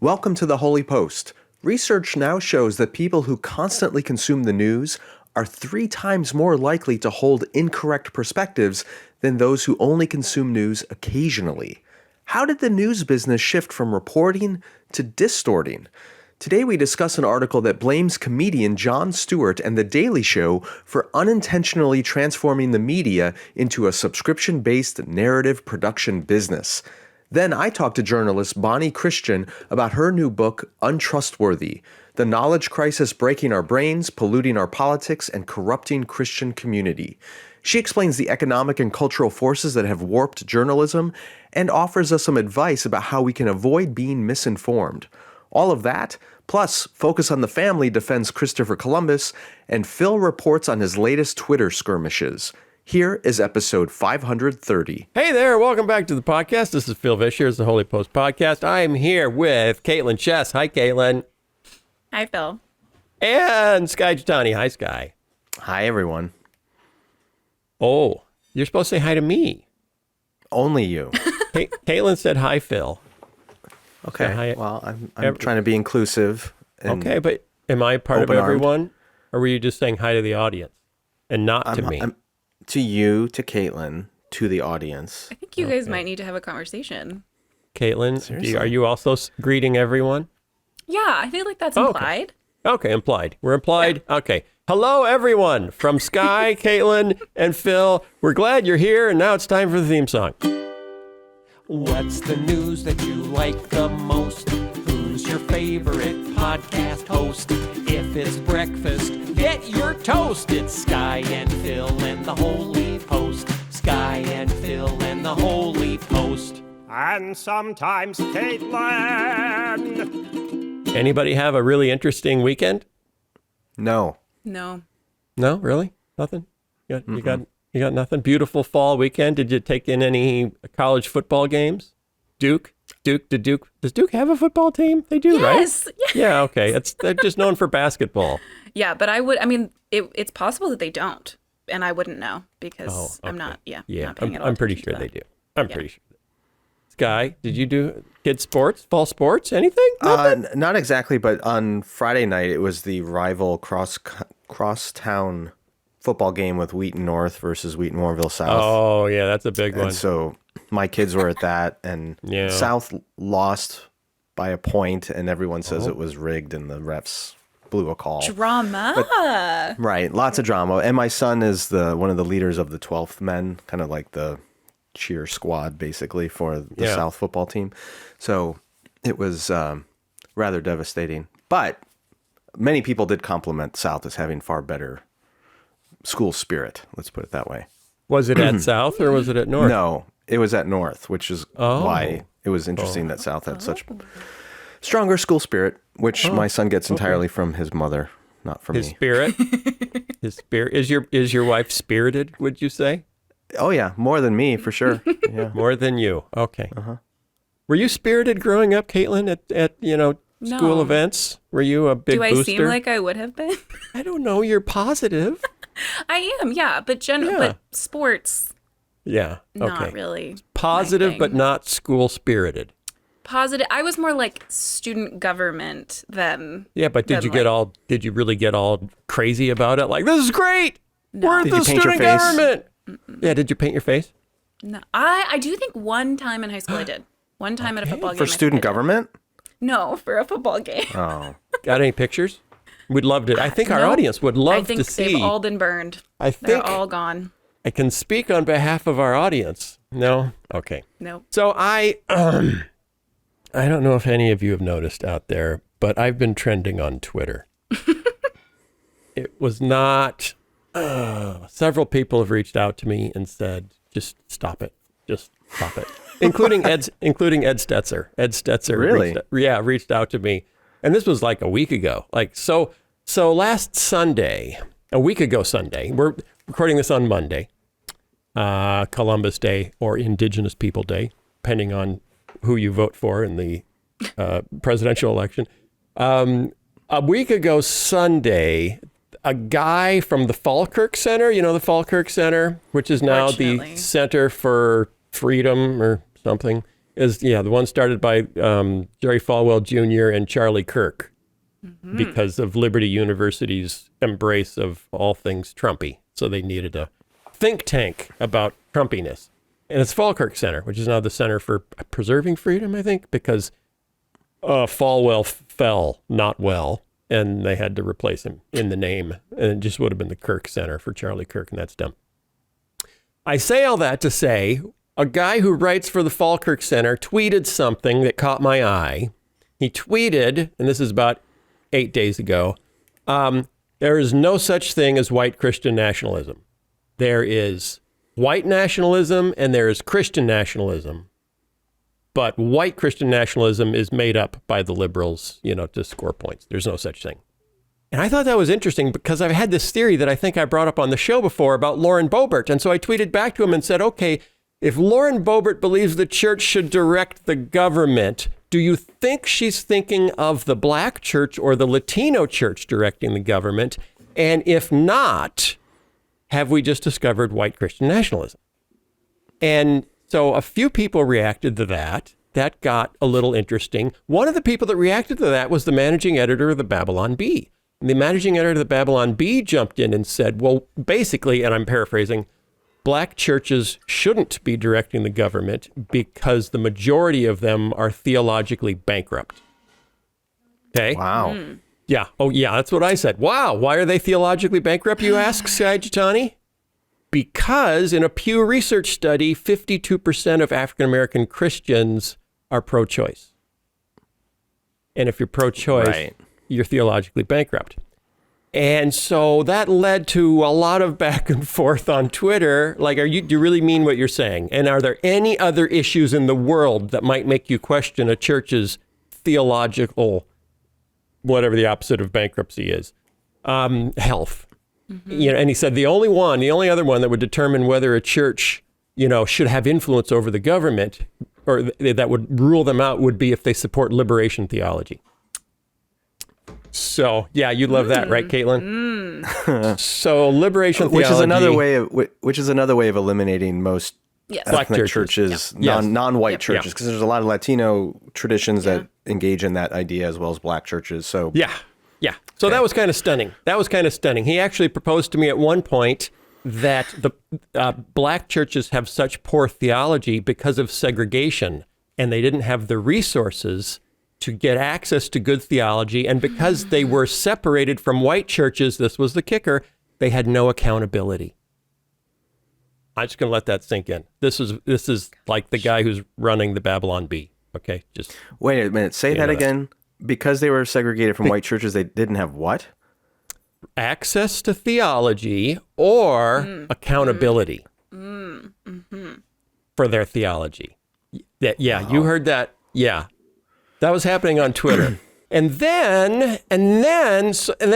Welcome to the Holy Post. Research now shows that people who constantly consume the news are 3 times more likely to hold incorrect perspectives than those who only consume news occasionally. How did the news business shift from reporting to distorting? Today we discuss an article that blames comedian Jon Stewart and The Daily Show for unintentionally transforming the media into a subscription-based narrative production business. Then I talked to journalist Bonnie Kristian about her new book, Untrustworthy: The Knowledge Crisis Breaking Our Brains, Polluting Our Politics, and Corrupting Christian Community. She explains the economic and cultural forces that have warped journalism and offers us some advice about how we can avoid being misinformed. All of that, plus Focus on the Family defends Christopher Columbus, and Phil reports on his latest Twitter skirmishes. Here is episode 530. Hey there, welcome back to the podcast. This is Phil Vish. Here's the Holy Post podcast. I am here with Kaitlyn Chess. Hi, Kaitlyn. Hi, Phil. And Skye Jitani. Hi, Skye. Hi, everyone. Oh, you're supposed to say hi to me. Only you. Kaitlyn said hi, Phil. Okay, hi. well, I'm trying to be inclusive. And Okay, but am I part of open-armed. everyone? Or were you just saying hi to the audience and not to me? to you, to Kaitlyn, to the audience. I think you guys might need to have a conversation. Kaitlyn, Seriously? are you also greeting everyone? Yeah, I feel like that's Oh, implied. Okay, implied. We're implied. Okay. Hello, everyone. From Skye, Kaitlyn, and Phil. We're glad you're here, and now it's time for the theme song. What's the news that you like the most? Who's your favorite podcast host? If it's breakfast, get your toast. It's Skye and Phil and the Holy Post. Skye and Phil and the Holy Post. And sometimes Kaitlyn. Anybody have a really interesting weekend? No. No. No, really? Nothing? You got nothing? Beautiful fall weekend. Did you take in any college football games? Does Duke have a football team? They do, right? Yes. Yeah, okay. They're just known for basketball. Yeah, but it's possible that they don't, and I wouldn't know because I'm not, not paying it all I'm pretty attention sure to they that. do. I'm pretty sure. Skye, did you do kids sports, fall sports, anything? Not exactly, but on Friday night, it was the rival cross-town football game with Wheaton North versus Wheaton Warrenville South. Oh, yeah, that's a big one. And so my kids were at that, and Yeah. South lost by a point, and everyone says it was rigged, and the refs blew a call. Drama. Right, lots of drama. And my son is one of the leaders of the 12th men, kind of like the cheer squad, basically, for the South football team. So it was rather devastating. But many people did compliment South as having far better school spirit. Let's put it that way. Was it at South or was it at North? No, it was at North, which is why it was interesting that South had such stronger school spirit, which my son gets entirely from his mother, not from His me. spirit? His spirit. Is your wife spirited, would you say? Oh, yeah, more than me, for sure. Yeah. More than you. Okay. Were you spirited growing up, Kaitlyn, at school No. events? Were you a big Do I booster? seem like I would have been? I don't know. You're positive. I am, yeah, but but sports, Yeah. Okay. not really. Positive, my but thing. not school spirited. Positive. I was more like student government than. Yeah, but did than, you really get all crazy about it? Like, this is great. We're Did the you paint your student face? government. Yeah, did you paint your face? No, I do think one time in high school I did. One time at a football game. For I think student I did. government? No, for a football game. Oh. Got any pictures? We'd love to. I think our audience would love I think to see. they've all been burned. I They're think all gone. I can speak on behalf of our audience. No? Okay. Nope. So I don't know if any of you have noticed out there, but I've been trending on Twitter. It was not. Several people have reached out to me and said, "Just stop it. Just stop it." including Ed Stetzer. Ed Stetzer Really? reached out to me, and this was like a week ago. Like so last Sunday, a week ago Sunday. We're recording this on Monday, Columbus Day or Indigenous People Day, depending on who you vote for in the presidential election. A week ago Sunday, a guy from the Falkirk Center, the Falkirk Center, which is now the Fortunately. Center for Freedom or something is, the one started by Jerry Falwell Jr. and Charlie Kirk because of Liberty University's embrace of all things Trumpy. So they needed a think tank about Trumpiness. And it's Falkirk Center, which is now the Center for Preserving Freedom, I think, because Falwell fell not well, and they had to replace him in the name. And it just would have been the Kirk Center for Charlie Kirk, and that's dumb. I say all that to say, a guy who writes for the Falkirk Center tweeted something that caught my eye. He tweeted, and this is about 8 days ago, there is no such thing as white Christian nationalism. There is white nationalism and there is Christian nationalism. But white Christian nationalism is made up by the liberals, to score points. There's no such thing. And I thought that was interesting because I've had this theory that I think I brought up on the show before about Lauren Boebert. And so I tweeted back to him and said, okay, if Lauren Boebert believes the church should direct the government, do you think she's thinking of the black church or the Latino church directing the government? And if not, have we just discovered white Christian nationalism? And so a few people reacted to that. That got a little interesting. One of the people that reacted to that was the managing editor of the Babylon Bee. And the managing editor of the Babylon Bee jumped in and said, well, basically, and I'm paraphrasing, black churches shouldn't be directing the government because the majority of them are theologically bankrupt. Okay? Wow. Yeah. Oh, yeah, that's what I said. Wow. Why are they theologically bankrupt, you ask, Skye Jitani? Because in a Pew Research study, 52% of African-American Christians are pro-choice. And if you're pro-choice, you're theologically bankrupt. And so that led to a lot of back and forth on Twitter. Like, do you really mean what you're saying? And are there any other issues in the world that might make you question a church's theological, whatever the opposite of bankruptcy is, health? And he said the only other one that would determine whether a church, should have influence over the government or that would rule them out would be if they support liberation theology. So, yeah, you love that, right, Kaitlyn? So liberation theology. Which is another way of eliminating most ethnic churches, non-white churches, because there's a lot of Latino traditions that engage in that idea as well as black churches. So yeah. So that was kind of stunning. He actually proposed to me at one point that the black churches have such poor theology because of segregation, and they didn't have the resources to get access to good theology. And because they were separated from white churches, this was the kicker, they had no accountability. I'm just going to let that sink in. This is like the guy who's running the Babylon Bee. Okay, just wait a minute. Say that again. Because they were segregated from white churches, they didn't have what? Access to theology or accountability for their theology. You heard that. Yeah, that was happening on Twitter. And then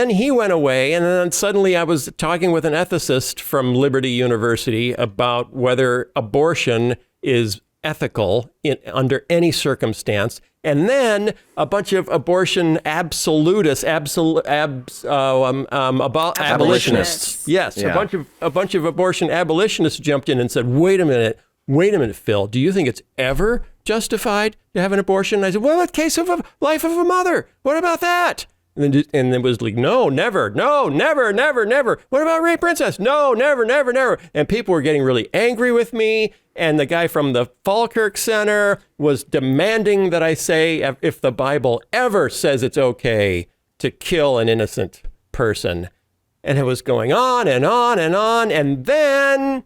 he went away, and then suddenly I was talking with an ethicist from Liberty University about whether abortion is ethical under any circumstance. And then a bunch of abortion abolitionists. Yes, yeah. a bunch of abortion abolitionists jumped in and said, "Wait a minute, Phil. Do you think it's ever justified to have an abortion?" And I said, "Well, in the case of a life of a mother, what about that?" And it was like, "No, never. No, never, never, never. What about rape princess? No, never, never, never." And people were getting really angry with me. And the guy from the Falkirk Center was demanding that I say if the Bible ever says it's okay to kill an innocent person. And it was going on and on and on. And then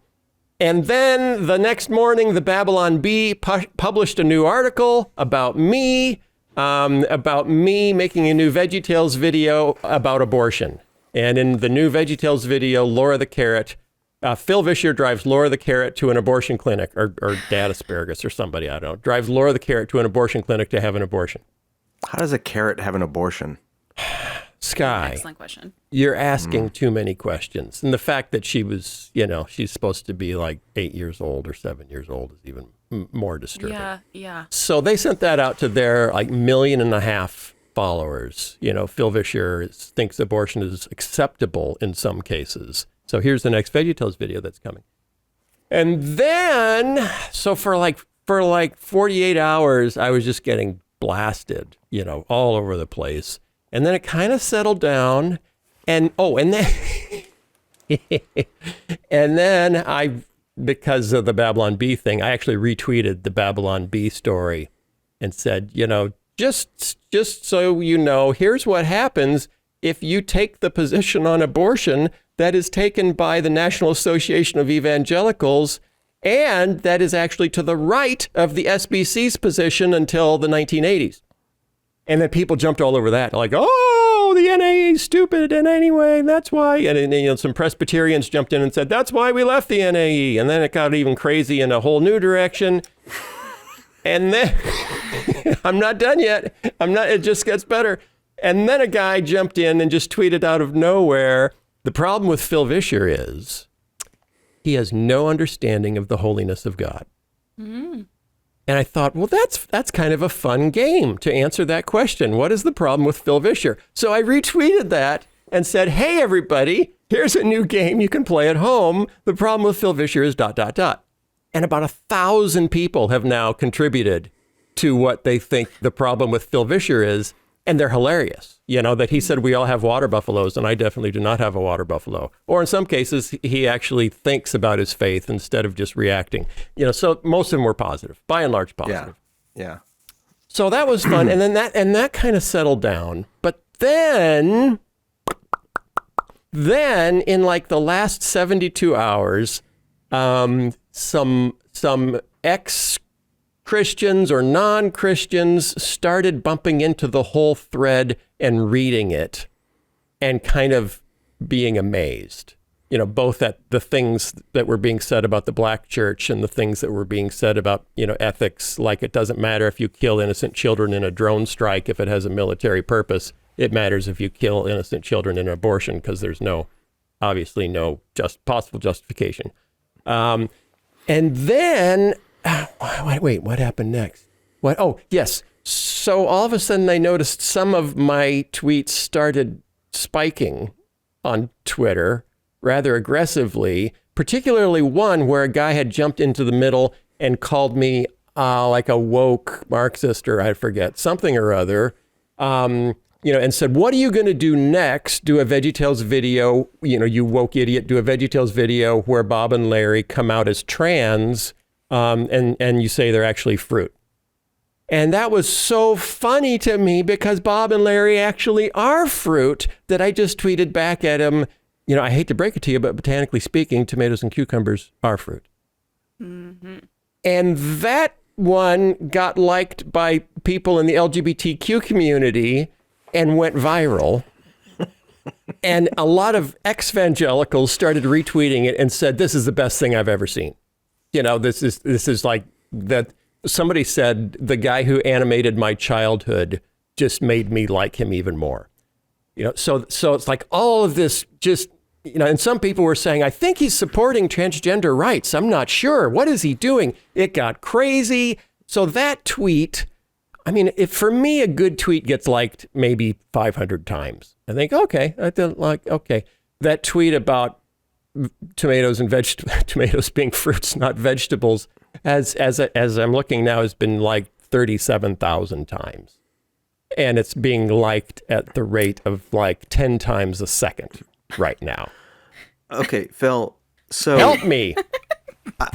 the next morning, the Babylon Bee published a new article about me making a new VeggieTales video about abortion. And in the new VeggieTales video, Laura the Carrot, Phil Vischer drives Laura the Carrot to an abortion clinic, or Dad Asparagus or somebody, I don't know, drives Laura the Carrot to an abortion clinic to have an abortion. How does a carrot have an abortion? Skye, excellent question. You're asking too many questions. And the fact that she was, she's supposed to be like 8 years old or 7 years old is even more disturbing. Yeah. So they sent that out to their 1.5 million followers. Phil Vischer thinks abortion is acceptable in some cases. So here's the next VeggieTales video that's coming. And then, so for for like 48 hours, I was just getting blasted, all over the place. And then it kind of settled down. And then and then because of the Babylon Bee thing, I actually retweeted the Babylon Bee story and said, just so you know, here's what happens if you take the position on abortion that is taken by the National Association of Evangelicals, and that is actually to the right of the SBC's position until the 1980s. And then people jumped all over that, like, oh, the NAE is stupid, and anyway, that's why. And some Presbyterians jumped in and said, that's why we left the NAE. And then it got even crazy in a whole new direction. And then, I'm not done yet. It just gets better. And then a guy jumped in and just tweeted out of nowhere, the problem with Phil Vischer is he has no understanding of the holiness of God. Mm. And I thought, well, that's kind of a fun game to answer that question. What is the problem with Phil Vischer? So I retweeted that and said, hey, everybody, here's a new game you can play at home. The problem with Phil Vischer is ... And about 1,000 people have now contributed to what they think the problem with Phil Vischer is. And they're hilarious, that he said we all have water buffaloes, and I definitely do not have a water buffalo. Or in some cases, he actually thinks about his faith instead of just reacting. So most of them were positive, by and large positive. Yeah. So that was fun, and then that kind of settled down. But then in like the last 72 hours, some Christians or non-Christians started bumping into the whole thread and reading it and kind of being amazed, both at the things that were being said about the black church and the things that were being said about, ethics, like it doesn't matter if you kill innocent children in a drone strike if it has a military purpose. It matters if you kill innocent children in an abortion because there's obviously no possible justification. And then... Wait, what happened next? What? Oh, yes. So all of a sudden I noticed some of my tweets started spiking on Twitter rather aggressively, particularly one where a guy had jumped into the middle and called me like a woke Marxist, or I forget, something or other, and said, what are you going to do next? Do a VeggieTales video, you woke idiot, do a VeggieTales video where Bob and Larry come out as trans, and you say they're actually fruit. And that was so funny to me because Bob and Larry actually are fruit that I just tweeted back at him, I hate to break it to you, but botanically speaking, tomatoes and cucumbers are fruit. Mm-hmm. And that one got liked by people in the LGBTQ community and went viral. And a lot of ex-evangelicals started retweeting it and said, this is the best thing I've ever seen. This is like that. Somebody said the guy who animated my childhood just made me like him even more. So it's like all of this just, and some people were saying, I think he's supporting transgender rights. I'm not sure. What is he doing? It got crazy. So that tweet, if for me, a good tweet gets liked maybe 500 times. I think, okay, that tweet about tomatoes and tomatoes being fruits, not vegetables, as I'm looking now, has been liked 37,000 times. And it's being liked at the rate of like 10 times a second right now. Okay, Phil, so help me.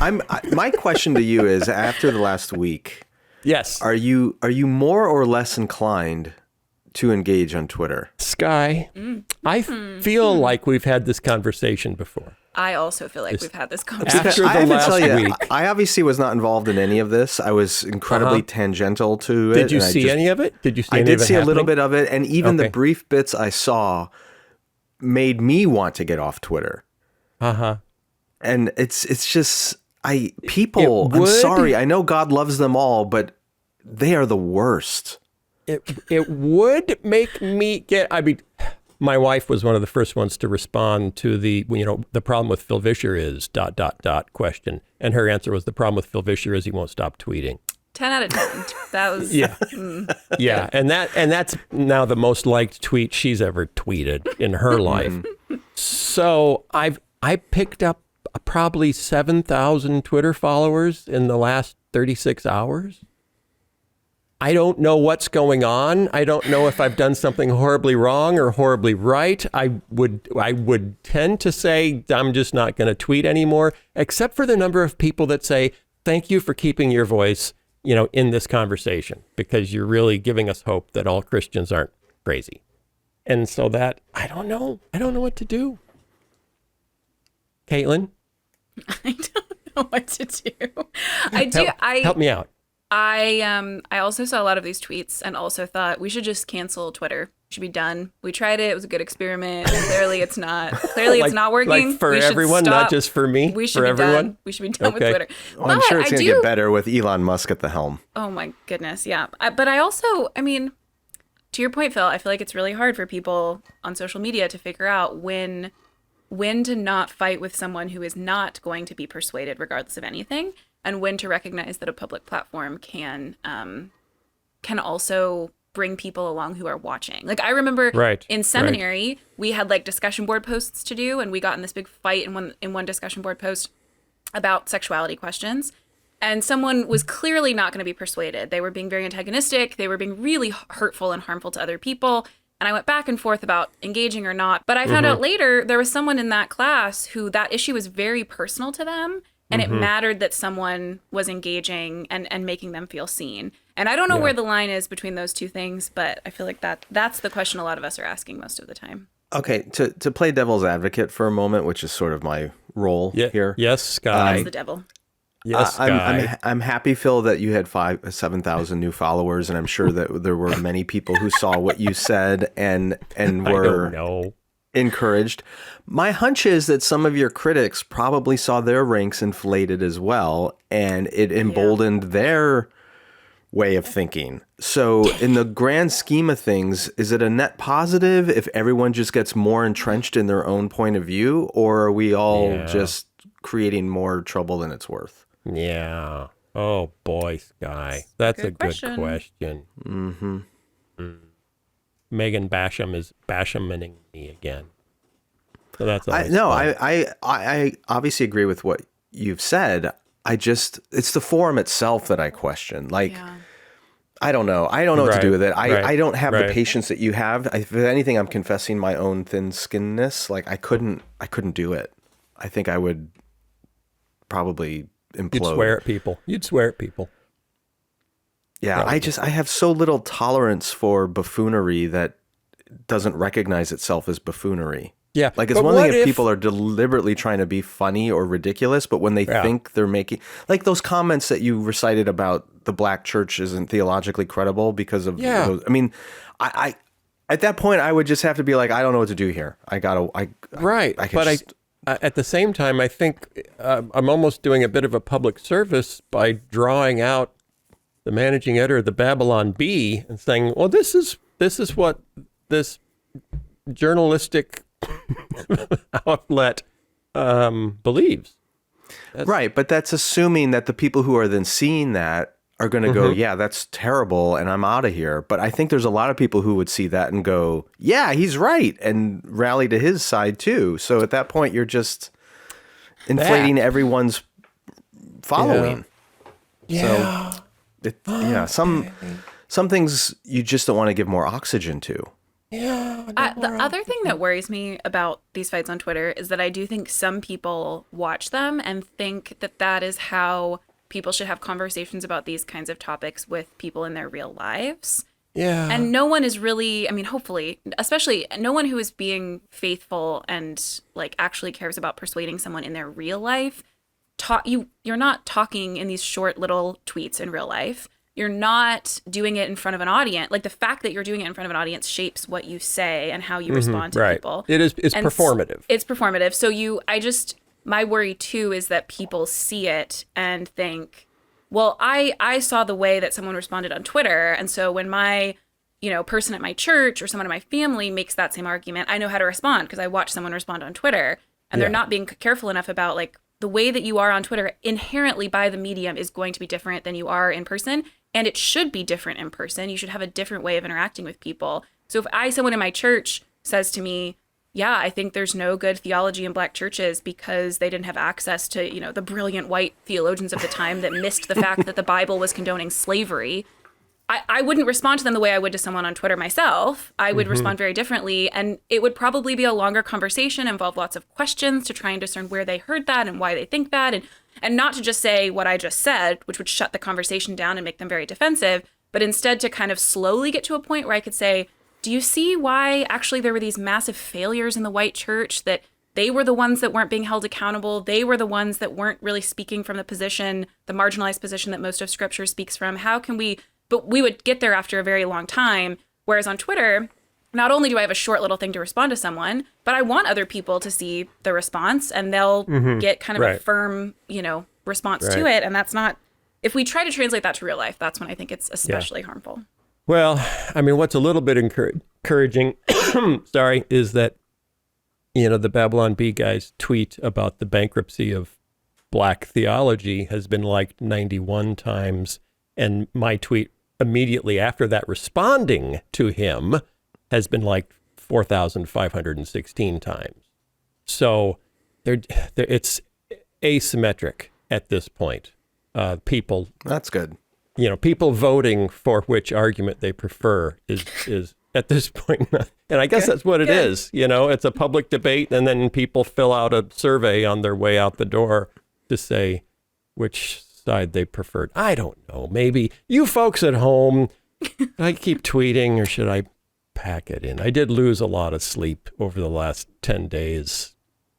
My question to you is, after the last week, yes, are you more or less inclined to engage on Twitter? Skye, I feel like we've had this conversation before. I also feel like we've had this conversation. After the I have to last tell you, week. I obviously was not involved in any of this. I was incredibly tangential to it. Did you see any of it? Did you see any of it? I did see happening? a little bit of it, and even the brief bits I saw made me want to get off Twitter. And it's just I'm sorry, I know God loves them all, but they are the worst. It would make me my wife was one of the first ones to respond to the problem with Phil Vischer is ... question. And her answer was, the problem with Phil Vischer is he won't stop tweeting. 10 out of 10. That was... Yeah. Yeah. And that's now the most liked tweet she's ever tweeted in her life. So I picked up probably 7,000 Twitter followers in the last 36 hours. I don't know what's going on. I don't know if I've done something horribly wrong or horribly right. I would tend to say I'm just not going to tweet anymore, except for the number of people that say, thank you for keeping your voice, in this conversation, because you're really giving us hope that all Christians aren't crazy. And so that, I don't know what to do. Kaitlyn? I don't know what to do. I do. Help me out. I also saw a lot of these tweets and also thought we should just cancel Twitter. It should be done. We tried it. It was a good experiment. And clearly it's not. It's not working. Like for everyone, not just for me. We should for be everyone. Done. We should be done with Twitter. Well, I'm sure it's going to get better with Elon Musk at the helm. Oh my goodness, yeah. But I also, to your point, Phil, I feel like it's really hard for people on social media to figure out when to not fight with someone who is not going to be persuaded regardless of anything, and when to recognize that a public platform can also bring people along who are watching. Like I remember in seminary, we had like discussion board posts to do, and we got in this big fight in one discussion board post about sexuality questions. And someone was clearly not going to be persuaded. They were being very antagonistic. They were being really hurtful and harmful to other people. And I went back and forth about engaging or not. But I found out later there was someone in that class who that issue was very personal to them. And it mattered that someone was engaging and making them feel seen. And I don't know where the line is between those two things, but I feel like that's the question a lot of us are asking most of the time. Okay, to play devil's advocate for a moment, which is sort of my role here. Yes, Skye. That's the devil. Yes, Skye. I'm happy, Phil, that you had 7,000 new followers, and I'm sure that there were many people who saw what you said and were encouraged. My hunch is that some of your critics probably saw their ranks inflated as well, and it emboldened their way of thinking. So in the grand scheme of things, is it a net positive if everyone just gets more entrenched in their own point of view, or are we all just creating more trouble than it's worth? Yeah. Oh boy, Skye. That's a good question. Mm-hmm. Megan Basham is Bashamaning me again. So that's I obviously agree with what you've said. It's the forum itself that I question. I don't know. I don't know what to do with it. I don't have the patience that you have. If anything, I'm confessing my own thin-skinnedness. Like I couldn't do it. I think I would probably implode. You'd swear at people. Yeah, I have so little tolerance for buffoonery that doesn't recognize itself as buffoonery. Yeah. Like it's one thing if people are deliberately trying to be funny or ridiculous, but when they think they're making, like those comments that you recited about the black church isn't theologically credible because of those. I mean, I at that point I would just have to be like, I don't know what to do here. At the same time, I think I'm almost doing a bit of a public service by drawing out the managing editor of the Babylon Bee and saying, well, this is what this journalistic outlet believes. Right, but that's assuming that the people who are then seeing that are going to go, yeah, that's terrible, and I'm out of here. But I think there's a lot of people who would see that and go, yeah, he's right, and rally to his side too. So at that point, you're just inflating everyone's following. Yeah. So, some things you just don't want to give more oxygen to. Yeah. The other thing that worries me about these fights on Twitter is that I do think some people watch them and think that that is how people should have conversations about these kinds of topics with people in their real lives. Yeah. And no one is really, hopefully, especially no one who is being faithful and like actually cares about persuading someone in their real life. You're not talking in these short little tweets in real life. You're not doing it in front of an audience. Like the fact that you're doing it in front of an audience shapes what you say and how you respond to people. It's performative. It's performative. So my worry too is that people see it and think, well, I saw the way that someone responded on Twitter. And so when my, person at my church or someone in my family makes that same argument, I know how to respond because I watched someone respond on Twitter. And they're not being careful enough about like the way that you are on Twitter inherently by the medium is going to be different than you are in person. And it should be different in person. You should have a different way of interacting with people. So if someone in my church says to me, yeah, I think there's no good theology in Black churches because they didn't have access to, the brilliant white theologians of the time that missed the fact that the Bible was condoning slavery. I wouldn't respond to them the way I would to someone on Twitter myself. I would respond very differently. And it would probably be a longer conversation, involve lots of questions to try and discern where they heard that and why they think that. And not to just say what I just said, which would shut the conversation down and make them very defensive, but instead to kind of slowly get to a point where I could say, do you see why actually there were these massive failures in the white church, that they were the ones that weren't being held accountable? They were the ones that weren't really speaking from the marginalized position that most of Scripture speaks from. How can we... But we would get there after a very long time. Whereas on Twitter, not only do I have a short little thing to respond to someone, but I want other people to see the response and they'll get kind of a firm, response to it. And that's not, if we try to translate that to real life, that's when I think it's especially harmful. Well, I mean, what's a little bit encouraging, is that, the Babylon Bee guys tweet about the bankruptcy of Black theology has been liked 91 times. And my tweet immediately after that responding to him has been liked 4,516 times. So it's asymmetric at this point. People. That's good. People voting for which argument they prefer is at this point. And I guess that's what it is. It's a public debate, and then people fill out a survey on their way out the door to say which side they preferred. I don't know. Maybe you folks at home, I keep tweeting, or should I pack it in? I did lose a lot of sleep over the last 10 days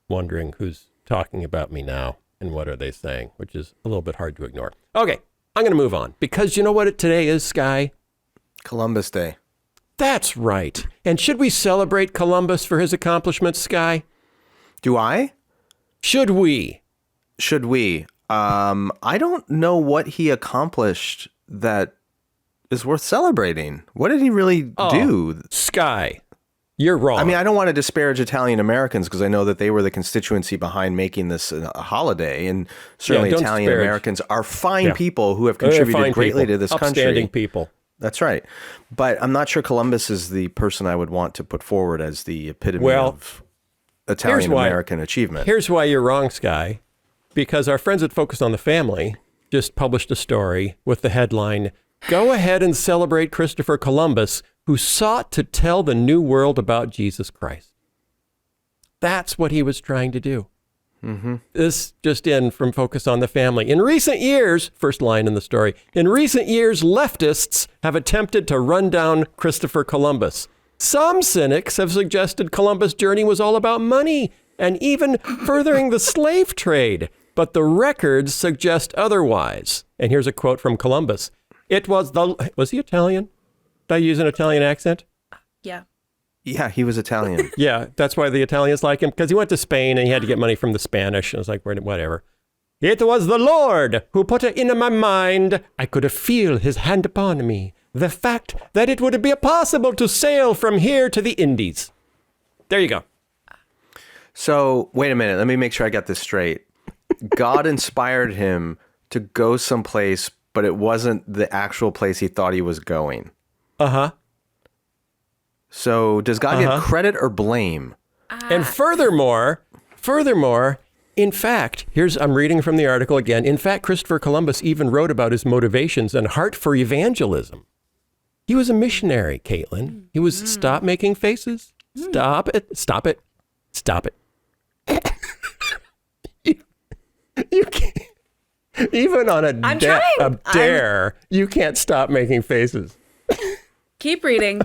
wondering who's talking about me now and what are they saying, which is a little bit hard to ignore. Okay, I'm going to move on because you know what today is, Skye? Columbus Day. That's right. And should we celebrate Columbus for his accomplishments, Skye? Do I? Should we? Should we? I don't know what he accomplished that is worth celebrating. What did he really do? Skye, you're wrong. I mean, I don't want to disparage Italian Americans because I know that they were the constituency behind making this a holiday. And certainly Italian Americans are fine people who have contributed greatly to this country. Upstanding people. That's right. But I'm not sure Columbus is the person I would want to put forward as the epitome of Italian American achievement. Here's why you're wrong, Skye. Because our friends at Focus on the Family just published a story with the headline, "Go ahead and celebrate Christopher Columbus, who sought to tell the new world about Jesus Christ." That's what he was trying to do. This just in from Focus on the Family. In recent years, first line in the story, in recent years, leftists have attempted to run down Christopher Columbus. Some cynics have suggested Columbus' journey was all about money and even furthering the slave trade. But the records suggest otherwise. And here's a quote from Columbus. Was he Italian? Did I use an Italian accent? Yeah. Yeah, he was Italian. Yeah, that's why the Italians like him, because he went to Spain and he had to get money from the Spanish. And it's like, whatever. It was the Lord who put it in my mind. I could feel his hand upon me. The fact that it would be possible to sail from here to the Indies. There you go. So, wait a minute. Let me make sure I got this straight. God inspired him to go someplace, but it wasn't the actual place he thought he was going. So does God get credit or blame? And furthermore, in fact, I'm reading from the article again. In fact, Christopher Columbus even wrote about his motivations and heart for evangelism. He was a missionary, Kaitlyn. He was, stop making faces. Stop it. Stop it. Stop it. You can't, even on a dare, you can't stop making faces. Keep reading.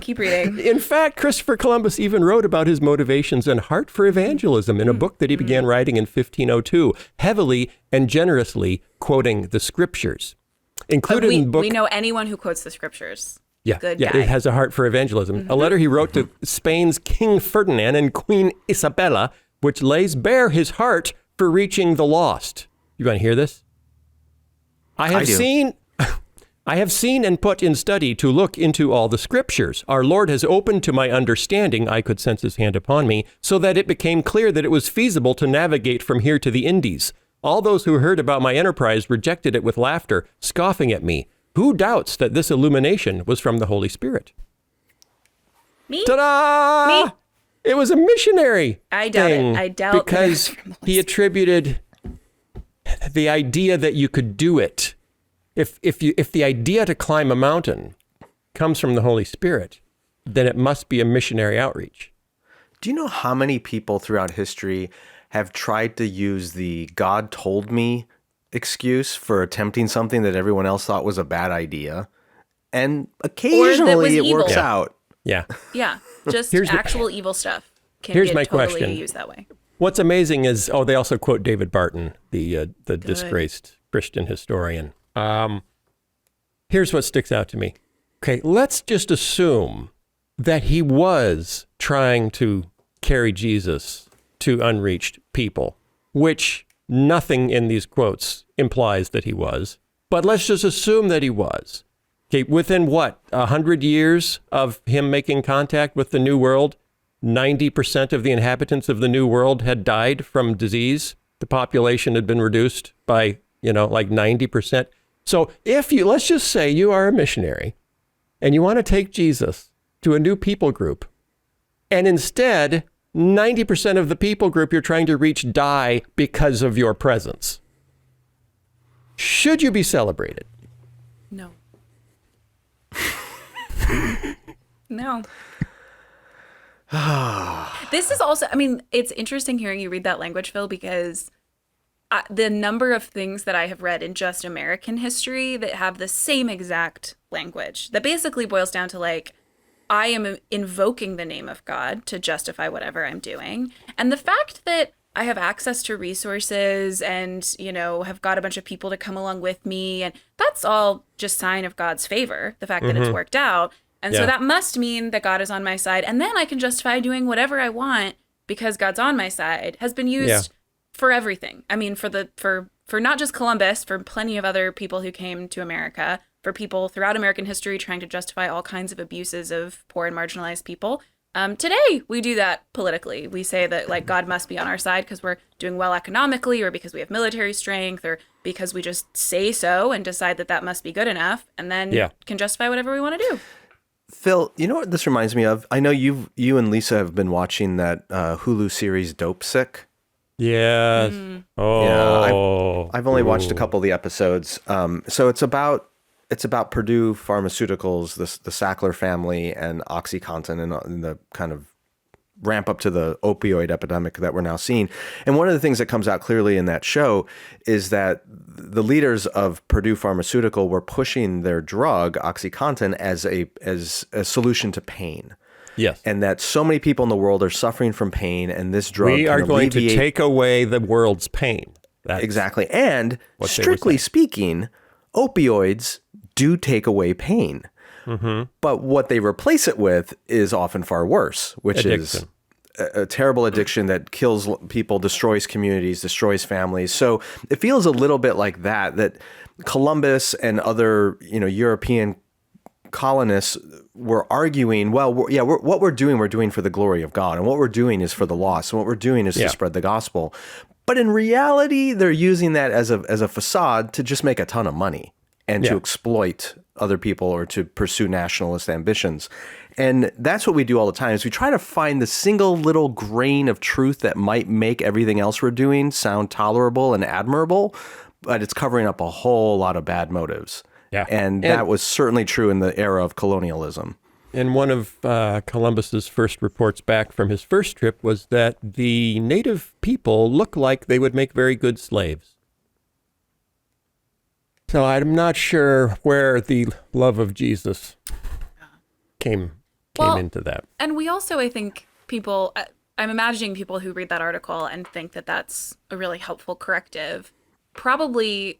In fact, Christopher Columbus even wrote about his motivations and heart for evangelism in a book that he began writing in 1502, heavily and generously quoting the scriptures. Included in the book, we know anyone who quotes the scriptures. Good guy. It has a heart for evangelism. A letter he wrote to Spain's King Ferdinand and Queen Isabella, which lays bare his heart for reaching the lost. You want to hear this? I have seen and put in study to look into all the scriptures. Our Lord has opened to my understanding, I could sense his hand upon me, so that it became clear that it was feasible to navigate from here to the Indies. All those who heard about my enterprise rejected it with laughter, scoffing at me. Who doubts that this illumination was from the Holy Spirit? Me? Ta-da! Me? It was a missionary I doubt thing it. I doubt because he attributed the idea that you could do it. If the idea to climb a mountain comes from the Holy Spirit, then it must be a missionary outreach. Do you know how many people throughout history have tried to use the God told me excuse for attempting something that everyone else thought was a bad idea? And occasionally it works out. Yeah. Yeah. Just actual evil stuff can here's get my totally question. used that way. What's amazing is, they also quote David Barton, the disgraced Christian historian. Here's what sticks out to me. Okay, let's just assume that he was trying to carry Jesus to unreached people, which nothing in these quotes implies that he was. But let's just assume that he was. Okay, within 100 years of him making contact with the New World, 90% of the inhabitants of the New World had died from disease. The population had been reduced by, like 90%. So let's just say you are a missionary and you want to take Jesus to a new people group, and instead 90% of the people group you're trying to reach die because of your presence. Should you be celebrated? No. No. This is also, it's interesting hearing you read that language, Phil, because the number of things that I have read in just American history that have the same exact language that basically boils down to like, I am invoking the name of God to justify whatever I'm doing. And the fact that I have access to resources and, have got a bunch of people to come along with me, and that's all just sign of God's favor, the fact that it's worked out. And so that must mean that God is on my side. And then I can justify doing whatever I want because God's on my side has been used for everything. For not just Columbus, for plenty of other people who came to America, for people throughout American history trying to justify all kinds of abuses of poor and marginalized people. Today, we do that politically. We say that like God must be on our side because we're doing well economically, or because we have military strength, or because we just say so and decide that that must be good enough, and then can justify whatever we want to do. Phil, you know what this reminds me of? I know you and Lisa have been watching that Hulu series Dope Sick. Yes. Oh. Yeah, I've only watched a couple of the episodes. So it's about Purdue Pharmaceuticals, the Sackler family, and OxyContin, and the kind of ramp up to the opioid epidemic that we're now seeing. And one of the things that comes out clearly in that show is that the leaders of Purdue Pharmaceutical were pushing their drug, OxyContin, as a solution to pain. Yes. And that so many people in the world are suffering from pain, and this drug we are going to take away the world's pain. That's exactly. And strictly speaking, opioids do take away pain. Mm-hmm. But what they replace it with is often far worse, which is a terrible addiction that kills people, destroys communities, destroys families. So it feels a little bit like that Columbus and other, European colonists were arguing, well, what we're doing for the glory of God, and what we're doing is for the lost, and what we're doing is to spread the gospel. But in reality, they're using that as a facade to just make a ton of money and to exploit other people or to pursue nationalist ambitions. And that's what we do all the time, is we try to find the single little grain of truth that might make everything else we're doing sound tolerable and admirable, but it's covering up a whole lot of bad motives. Yeah. And that was certainly true in the era of colonialism. And one of Columbus's first reports back from his first trip was that the native people look like they would make very good slaves. So I'm not sure where the love of Jesus came into that. And we also, I think, I'm imagining people who read that article and think that that's a really helpful corrective, probably,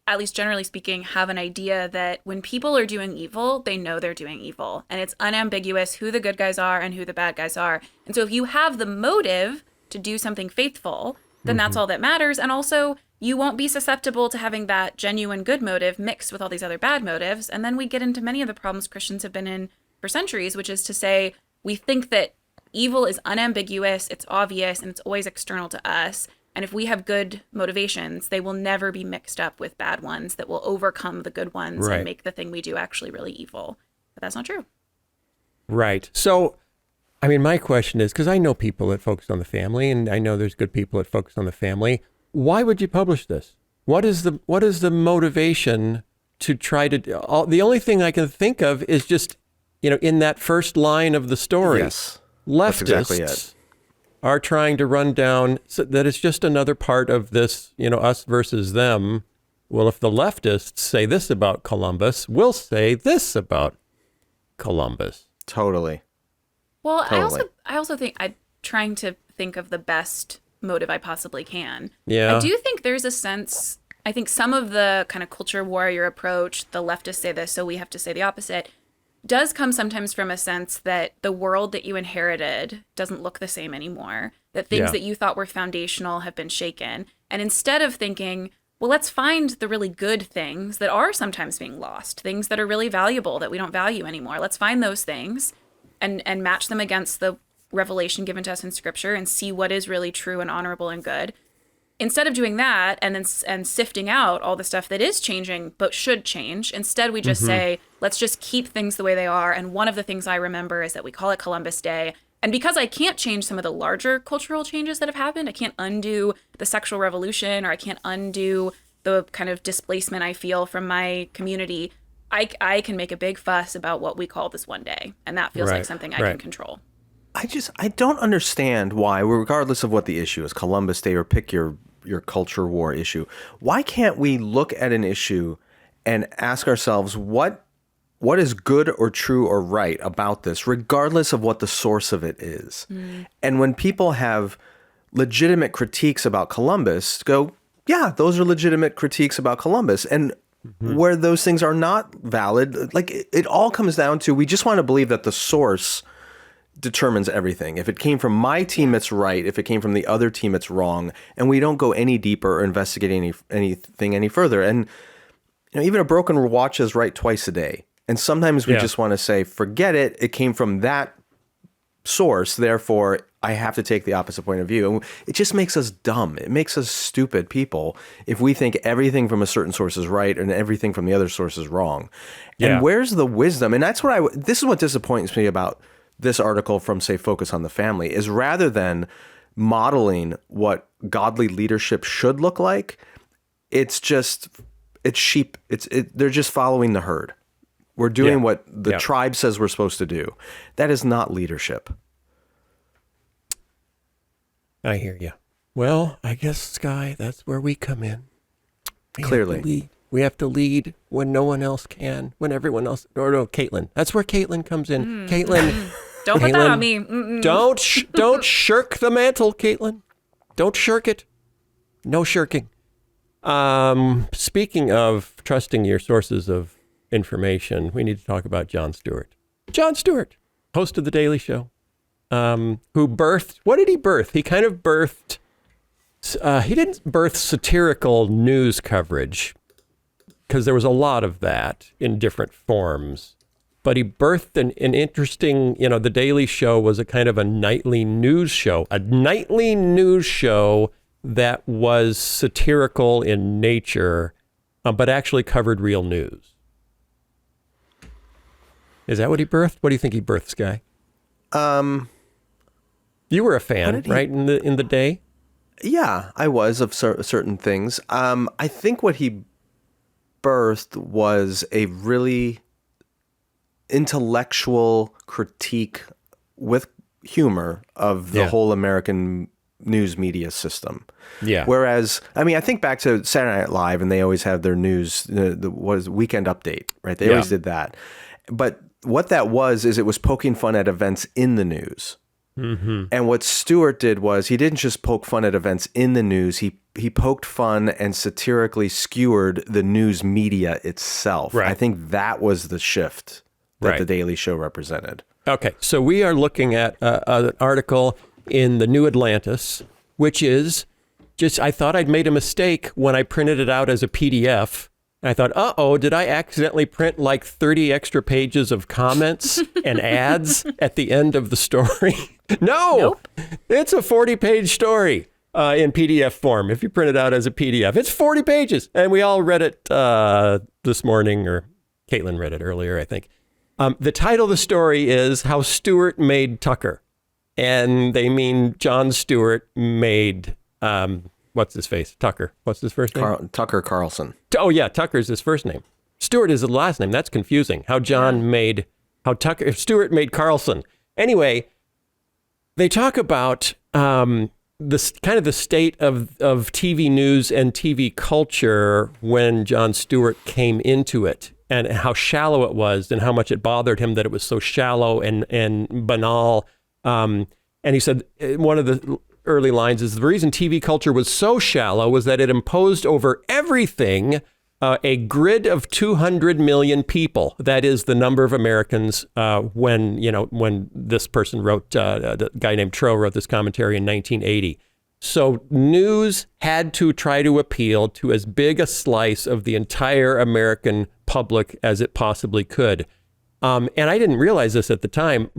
at least generally speaking, have an idea that when people are doing evil, they know they're doing evil. And it's unambiguous who the good guys are and who the bad guys are. And so if you have the motive to do something faithful, then that's all that matters. And also, you won't be susceptible to having that genuine good motive mixed with all these other bad motives. And then we get into many of the problems Christians have been in for centuries, which is to say, we think that evil is unambiguous, it's obvious, and it's always external to us. And if we have good motivations, they will never be mixed up with bad ones that will overcome the good ones and make the thing we do actually really evil. But that's not true. Right. So I mean, my question is, because I know people that focus on the family, and I know there's good people that focus on the family. Why would you publish this? What is the motivation to try to? The only thing I can think of is just, in that first line of the story, Yes, leftists that's exactly it. are trying to run down so that it's just another part of this, us versus them. Well, if the leftists say this about Columbus, we'll say this about Columbus. Totally. Well, Totally. I also think I'm trying to think of the best motive I possibly can. Yeah. I do think there's a sense, I think some of the kind of culture warrior approach, the leftists say this, so we have to say the opposite, does come sometimes from a sense that the world that you inherited doesn't look the same anymore, that things that you thought were foundational have been shaken. And instead of thinking, well, let's find the really good things that are sometimes being lost, things that are really valuable that we don't value anymore. Let's find those things and match them against the revelation given to us in Scripture and see what is really true and honorable and good. Instead of doing that and sifting out all the stuff that is changing but should change, instead we just say, let's just keep things the way they are. And one of the things I remember is that we call it Columbus Day. And because I can't change some of the larger cultural changes that have happened, I can't undo the sexual revolution, or I can't undo the kind of displacement I feel from my community, I can make a big fuss about what we call this one day. And that feels like something I can control. I don't understand why, regardless of what the issue is, Columbus Day or pick your culture war issue, why can't we look at an issue and ask ourselves what is good or true or right about this, regardless of what the source of it is? And when people have legitimate critiques about Columbus, go, yeah, those are legitimate critiques about Columbus. And where those things are not valid, like it all comes down to, we just want to believe that the source determines everything. If it came from my team, it's right. If it came from the other team, it's wrong. And we don't go any deeper or investigate anything any further. And even a broken watch is right twice a day. And sometimes we just want to say, forget it. It came from that source. Therefore, I have to take the opposite point of view. And it just makes us dumb. It makes us stupid people if we think everything from a certain source is right and everything from the other source is wrong. And where's the wisdom? And that's this is what disappoints me about this article from, say, Focus on the Family, is rather than modeling what godly leadership should look like, it's sheep. They're just following the herd. We're doing what the tribe says we're supposed to do. That is not leadership. I hear you. Well, I guess, Skye, that's where we come in. Clearly. We have to lead when no one else can, when everyone else, or no, Kaitlyn. That's where Kaitlyn comes in. Kaitlyn. Don't put that on me. Mm-mm. Don't shirk the mantle, Kaitlyn. Don't shirk it. No shirking. Speaking of trusting your sources of information, we need to talk about Jon Stewart. Jon Stewart, host of The Daily Show, who birthed, what did he birth? He kind of birthed, he didn't birth satirical news coverage, because there was a lot of that in different forms. But he birthed an interesting, The Daily Show was a kind of a nightly news show that was satirical in nature, but actually covered real news. Is that what he birthed? What do you think he birthed, Skye? You were a fan, right, in the day? Yeah, I was, of certain things. I think what he birthed was a really intellectual critique with humor of the whole American news media system. Yeah. Whereas, I think back to Saturday Night Live, and they always have their news, Weekend Update, right? They always did that. But what that was is it was poking fun at events in the news. Mm-hmm. And what Stewart did was he didn't just poke fun at events in the news. He poked fun and satirically skewered the news media itself. Right. I think that was the shift that The Daily Show represented. Okay, so we are looking at an article in the New Atlantis, which is just, I thought I'd made a mistake when I printed it out as a PDF. And I thought, did I accidentally print like 30 extra pages of comments and ads at the end of the story? Nope. It's a 40-page story in PDF form. If you print it out as a PDF, it's 40 pages. And we all read it this morning, or Kaitlyn read it earlier, I think. The title of the story is How Stewart Made Tucker. And they mean Jon Stewart made, what's his face? Tucker. What's his first name? Tucker Carlson. Oh, yeah. Tucker's his first name. Stewart is the last name. That's confusing. How Stewart made Carlson. Anyway, they talk about this kind of the state of TV news and TV culture when Jon Stewart came into it, and how shallow it was, and how much it bothered him that it was so shallow and banal. And he said one of the early lines is, the reason TV culture was so shallow was that it imposed over everything a grid of 200 million people. That is the number of Americans when this person wrote, the guy named Tro wrote this commentary in 1980. So news had to try to appeal to as big a slice of the entire American public as it possibly could. And I didn't realize this at the time,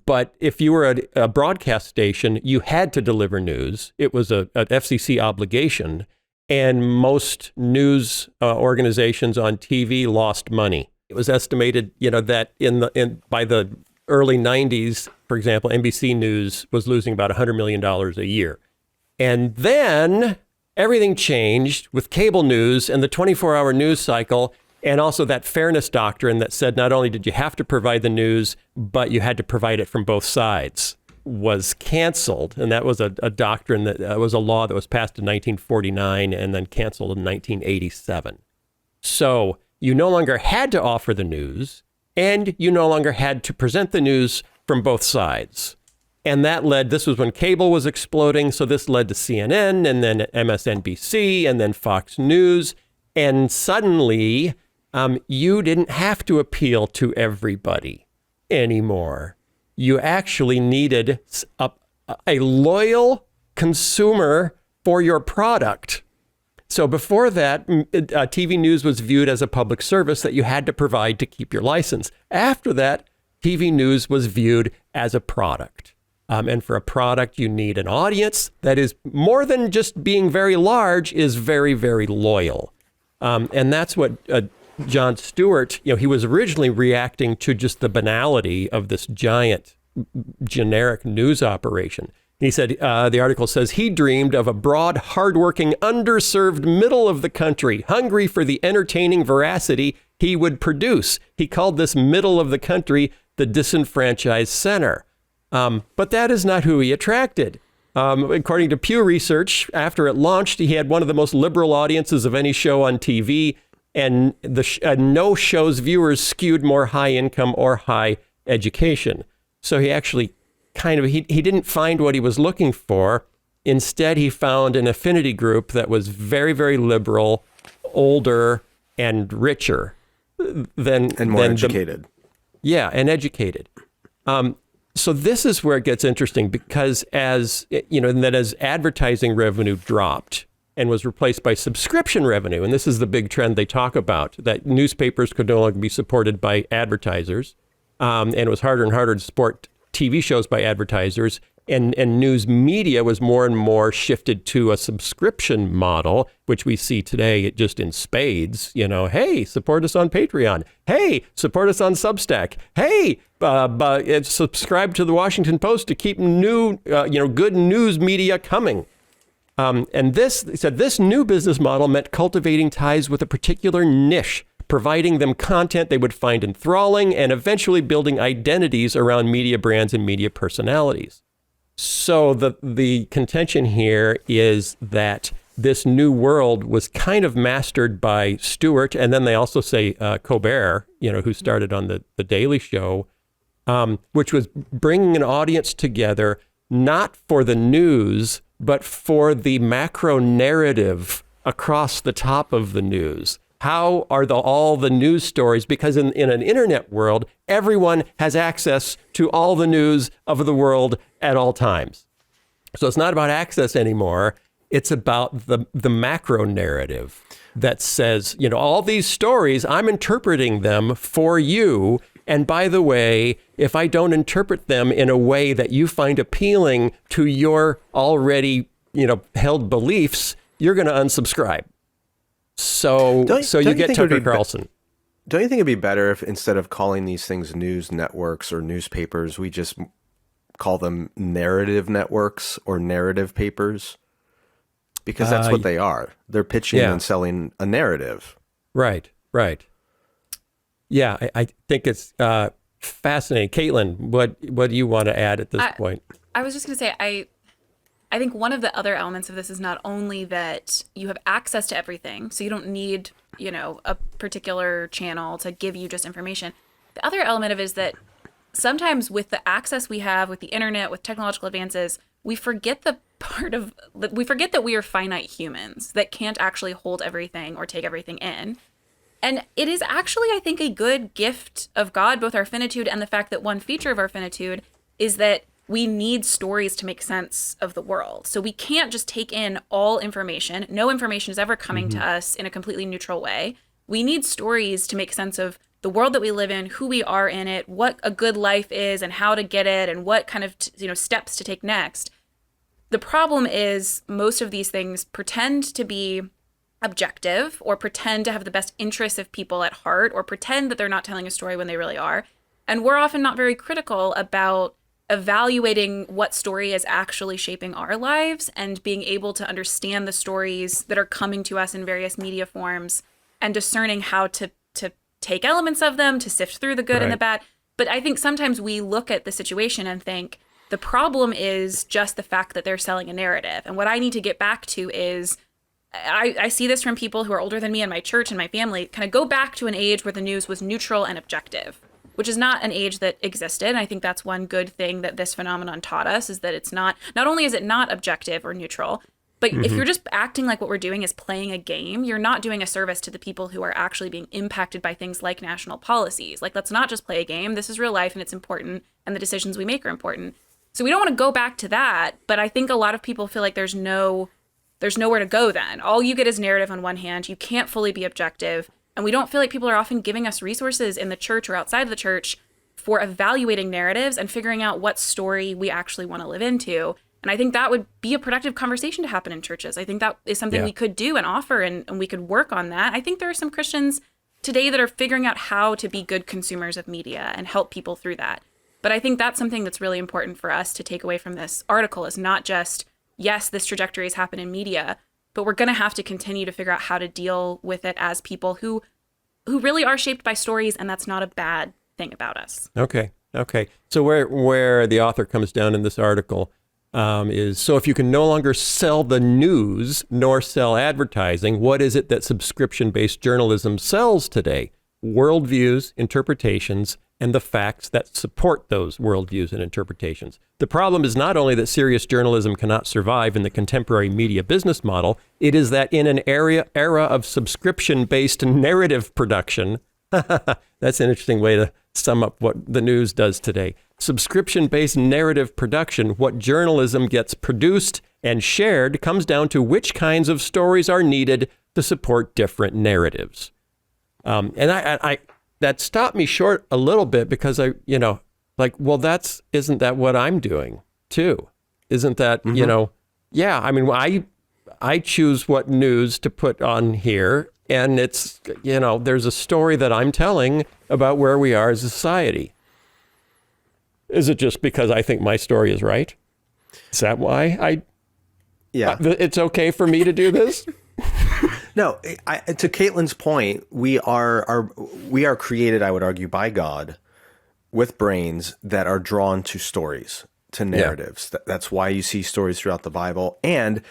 but if you were a broadcast station, you had to deliver news. It was an FCC obligation. And most news organizations on TV lost money. It was estimated, that by the early 90s, for example, NBC News was losing about $100 million a year. And then everything changed with cable news and the 24-hour news cycle, and also that fairness doctrine that said not only did you have to provide the news, but you had to provide it from both sides, was canceled. And that was a doctrine that was a law that was passed in 1949 and then canceled in 1987. So you no longer had to offer the news, and you no longer had to present the news from both sides. And that this was when cable was exploding. So this led to CNN, and then MSNBC, and then Fox News. And suddenly you didn't have to appeal to everybody anymore. You actually needed a loyal consumer for your product. So before that, TV news was viewed as a public service that you had to provide to keep your license. After that, TV news was viewed as a product. And for a product, you need an audience that is more than just being very large, is very, very loyal. And that's what Jon Stewart, he was originally reacting to just the banality of this giant generic news operation. He said, the article says, he dreamed of a broad, hardworking, underserved middle of the country, hungry for the entertaining veracity he would produce. He called this middle of the country the disenfranchised center. But that is not who he attracted. According to Pew Research, after it launched, he had one of the most liberal audiences of any show on TV, and no show's viewers skewed more high income or high education. So he actually he didn't find what he was looking for. Instead, he found an affinity group that was very, very liberal, older, and richer than more educated. And educated. So this is where it gets interesting, because as advertising revenue dropped and was replaced by subscription revenue, and this is the big trend they talk about, that newspapers could no longer be supported by advertisers, and it was harder and harder to support TV shows by advertisers, and news media was more and more shifted to a subscription model, which we see today just in spades. Hey, support us on Patreon. Hey, support us on Substack. Hey, subscribe to the Washington Post to keep new, good news media coming. And this new business model meant cultivating ties with a particular niche, providing them content they would find enthralling, and eventually building identities around media brands and media personalities. So the contention here is that this new world was kind of mastered by Stewart, and then they also say Colbert, who started on the Daily Show, which was bringing an audience together not for the news, but for the macro narrative across the top of the news. How are all the news stories? Because in an internet world, everyone has access to all the news of the world at all times. So it's not about access anymore. It's about the macro narrative that says, all these stories, I'm interpreting them for you. And by the way, if I don't interpret them in a way that you find appealing to your already, held beliefs, you're going to unsubscribe. So you get Tucker Carlson. Don't you think it'd be better if instead of calling these things news networks or newspapers, we just call them narrative networks or narrative papers, because that's what they are. They're pitching and selling a narrative. Right. Yeah, I think it's fascinating. Kaitlyn, what do you want to add at this point? I was just going to say, I think one of the other elements of this is not only that you have access to everything, so you don't need, a particular channel to give you just information. The other element of it is that sometimes with the access we have with the internet, with technological advances, we forget that we are finite humans that can't actually hold everything or take everything in. And it is actually, I think, a good gift of God, both our finitude and the fact that one feature of our finitude is that we need stories to make sense of the world. So we can't just take in all information. No information is ever coming to us in a completely neutral way. We need stories to make sense of the world that we live in, who we are in it, what a good life is and how to get it and what kind of steps to take next. The problem is most of these things pretend to be objective or pretend to have the best interests of people at heart or pretend that they're not telling a story when they really are. And we're often not very critical about evaluating what story is actually shaping our lives and being able to understand the stories that are coming to us in various media forms and discerning how to take elements of them, to sift through the good and the bad. But I think sometimes we look at the situation and think the problem is just the fact that they're selling a narrative. And what I need to get back to is I see this from people who are older than me in my church and my family, kind of go back to an age where the news was neutral and objective, which is not an age that existed. And I think that's one good thing that this phenomenon taught us is that it's not only is it not objective or neutral, but if you're just acting like what we're doing is playing a game, you're not doing a service to the people who are actually being impacted by things like national policies. Like, let's not just play a game. This is real life and it's important and the decisions we make are important. So we don't want to go back to that. But I think a lot of people feel like there's nowhere to go then. All you get is narrative on one hand. You can't fully be objective. And we don't feel like people are often giving us resources in the church or outside of the church for evaluating narratives and figuring out what story we actually want to live into. And I think that would be a productive conversation to happen in churches. I think that is something we could do and offer, and we could work on that. I think there are some Christians today that are figuring out how to be good consumers of media and help people through that. But I think that's something that's really important for us to take away from this article is not just, yes, this trajectory has happened in media, but we're going to have to continue to figure out how to deal with it as people who really are shaped by stories, and that's not a bad thing about us. Okay. So where the author comes down in this article is, so if you can no longer sell the news nor sell advertising, what is it that subscription-based journalism sells today? Worldviews, interpretations, and the facts that support those worldviews and interpretations. The problem is not only that serious journalism cannot survive in the contemporary media business model, it is that in an era of subscription-based narrative production, that's an interesting way to sum up what the news does today. Subscription-based narrative production, what journalism gets produced and shared comes down to which kinds of stories are needed to support different narratives. And I that stopped me short a little bit because isn't that what I'm doing too? Isn't that, I choose what news to put on here, and it's, there's a story that I'm telling about where we are as a society. Is it just because I think my story is right? Is that why it's okay for me to do this? No, to Kaitlyn's point, we are created, I would argue, by God with brains that are drawn to stories, to narratives. That's why you see stories throughout the Bible. And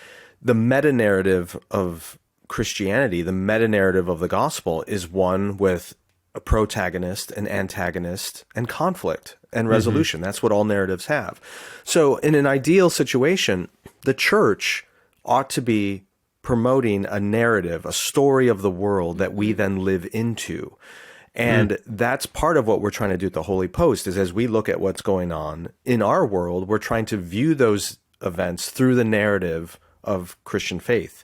the meta-narrative of Christianity, the meta-narrative of the gospel, is one with a protagonist, an antagonist, and conflict and resolution. That's what all narratives have. So in an ideal situation, the church ought to be promoting a narrative, a story of the world that we then live into. And that's part of what we're trying to do at the Holy Post, is as we look at what's going on in our world, we're trying to view those events through the narrative of Christian faith.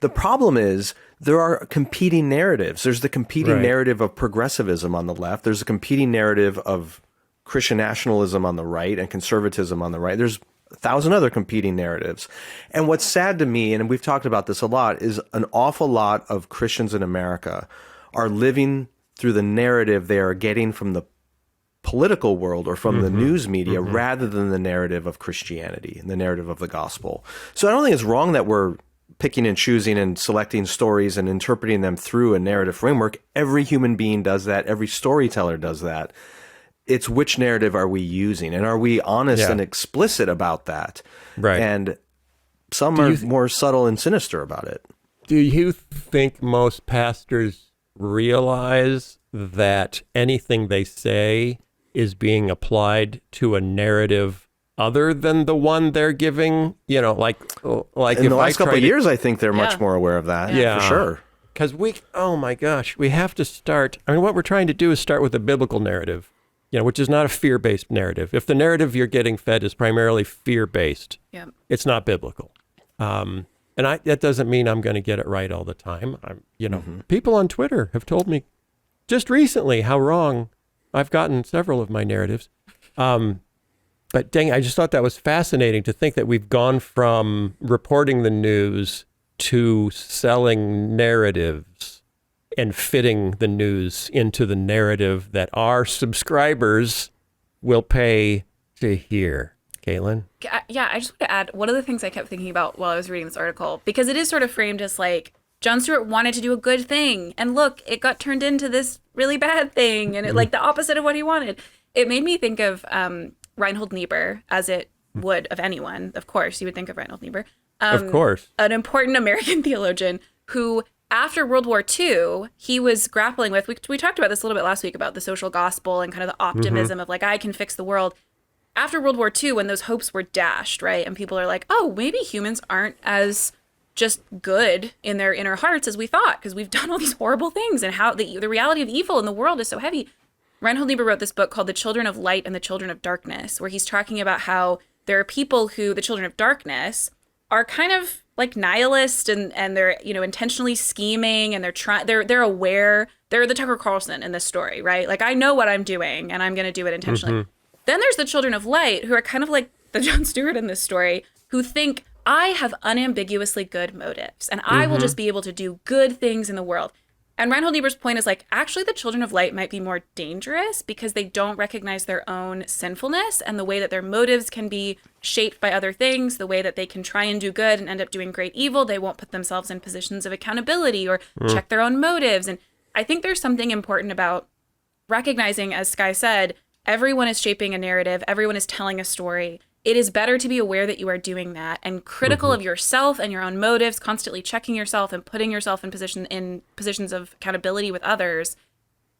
The problem is there are competing narratives. There's the competing narrative of progressivism on the left. There's a competing narrative of Christian nationalism on the right and conservatism on the right. There's 1,000 other competing narratives. And what's sad to me, and we've talked about this a lot, is an awful lot of Christians in America are living through the narrative they are getting from the political world or from the news media rather than the narrative of Christianity and the narrative of the gospel. So I don't think it's wrong that we're picking and choosing and selecting stories and interpreting them through a narrative framework. Every human being does that. Every storyteller does that. It's which narrative are we using, and are we honest and explicit about that? Right. And some are more subtle and sinister about it. Do you think most pastors realize that anything they say is being applied to a narrative other than the one they're giving? You know, like in the last couple of years, I think they're much more aware of that. Yeah, for sure. Because oh my gosh, we have to start. I mean, what we're trying to do is start with a biblical narrative, which is not a fear-based narrative. If the narrative you're getting fed is primarily fear-based, it's not biblical. And that doesn't mean I'm going to get it right all the time. People on Twitter have told me just recently how wrong I've gotten several of my narratives. But dang, I just thought that was fascinating to think that we've gone from reporting the news to selling narratives and fitting the news into the narrative that our subscribers will pay to hear. Kaitlyn? Yeah, I just want to add one of the things I kept thinking about while I was reading this article, because it is sort of framed as like, Jon Stewart wanted to do a good thing, and look, it got turned into this really bad thing, and it like the opposite of what he wanted. It made me think of Reinhold Niebuhr, as it would of anyone. Of course, you would think of Reinhold Niebuhr. Of course. An important American theologian who, after World War II, he was grappling with, we talked about this a little bit last week about the social gospel and kind of the optimism of like, I can fix the world. After World War II, when those hopes were dashed, right? And people are like, oh, maybe humans aren't as just good in their inner hearts as we thought, because we've done all these horrible things, and how the reality of evil in the world is so heavy. Reinhold Niebuhr wrote this book called The Children of Light and the Children of Darkness, where he's talking about how there are people who, the children of darkness, are kind of like nihilist, and they're, intentionally scheming, and they're aware. They're the Tucker Carlson in this story, right? Like, I know what I'm doing, and I'm going to do it intentionally. Then there's the children of light, who are kind of like the Jon Stewart in this story, who think, I have unambiguously good motives, and I will just be able to do good things in the world. And Reinhold Niebuhr's point is like, actually, the children of light might be more dangerous because they don't recognize their own sinfulness and the way that their motives can be shaped by other things, the way that they can try and do good and end up doing great evil. They won't put themselves in positions of accountability or check their own motives. And I think there's something important about recognizing, as Skye said, everyone is shaping a narrative. Everyone is telling a story. It is better to be aware that you are doing that and critical of yourself and your own motives, constantly checking yourself and putting yourself in positions of accountability with others,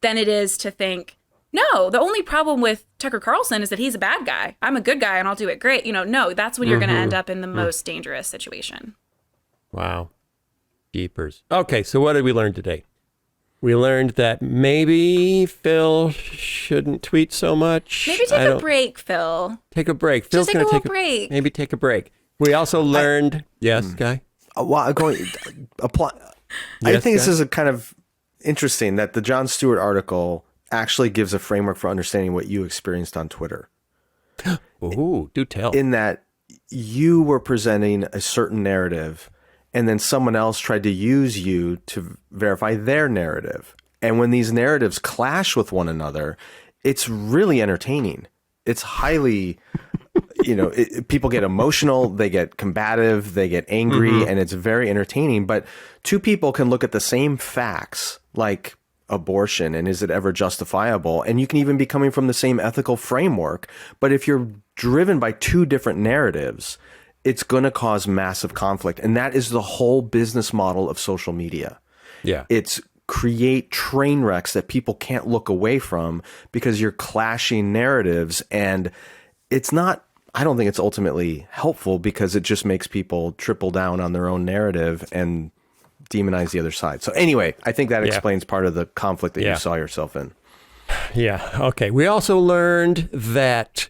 than it is to think, no, the only problem with Tucker Carlson is that he's a bad guy. I'm a good guy and I'll do it great. No, that's when you're going to end up in the most dangerous situation. Wow. Jeepers. Okay, so what did we learn today? We learned that maybe Phil shouldn't tweet so much. Maybe take a break, Phil. Take a break. Phil's going to take a break. Maybe take a break. We also learned... Yes, Guy? I think this is a kind of interesting that the Jon Stewart article actually gives a framework for understanding what you experienced on Twitter. Ooh, do tell. In that you were presenting a certain narrative, and then someone else tried to use you to verify their narrative. And when these narratives clash with one another, it's really entertaining. It's highly, people get emotional, they get combative, they get angry, and it's very entertaining. But two people can look at the same facts, like abortion, and is it ever justifiable? And you can even be coming from the same ethical framework. But if you're driven by two different narratives, it's going to cause massive conflict. And that is the whole business model of social media. Yeah. It's create train wrecks that people can't look away from because you're clashing narratives. And it's not, I don't think it's ultimately helpful, because it just makes people triple down on their own narrative and demonize the other side. So anyway, I think that explains part of the conflict that you saw yourself in. Yeah. Okay. We also learned that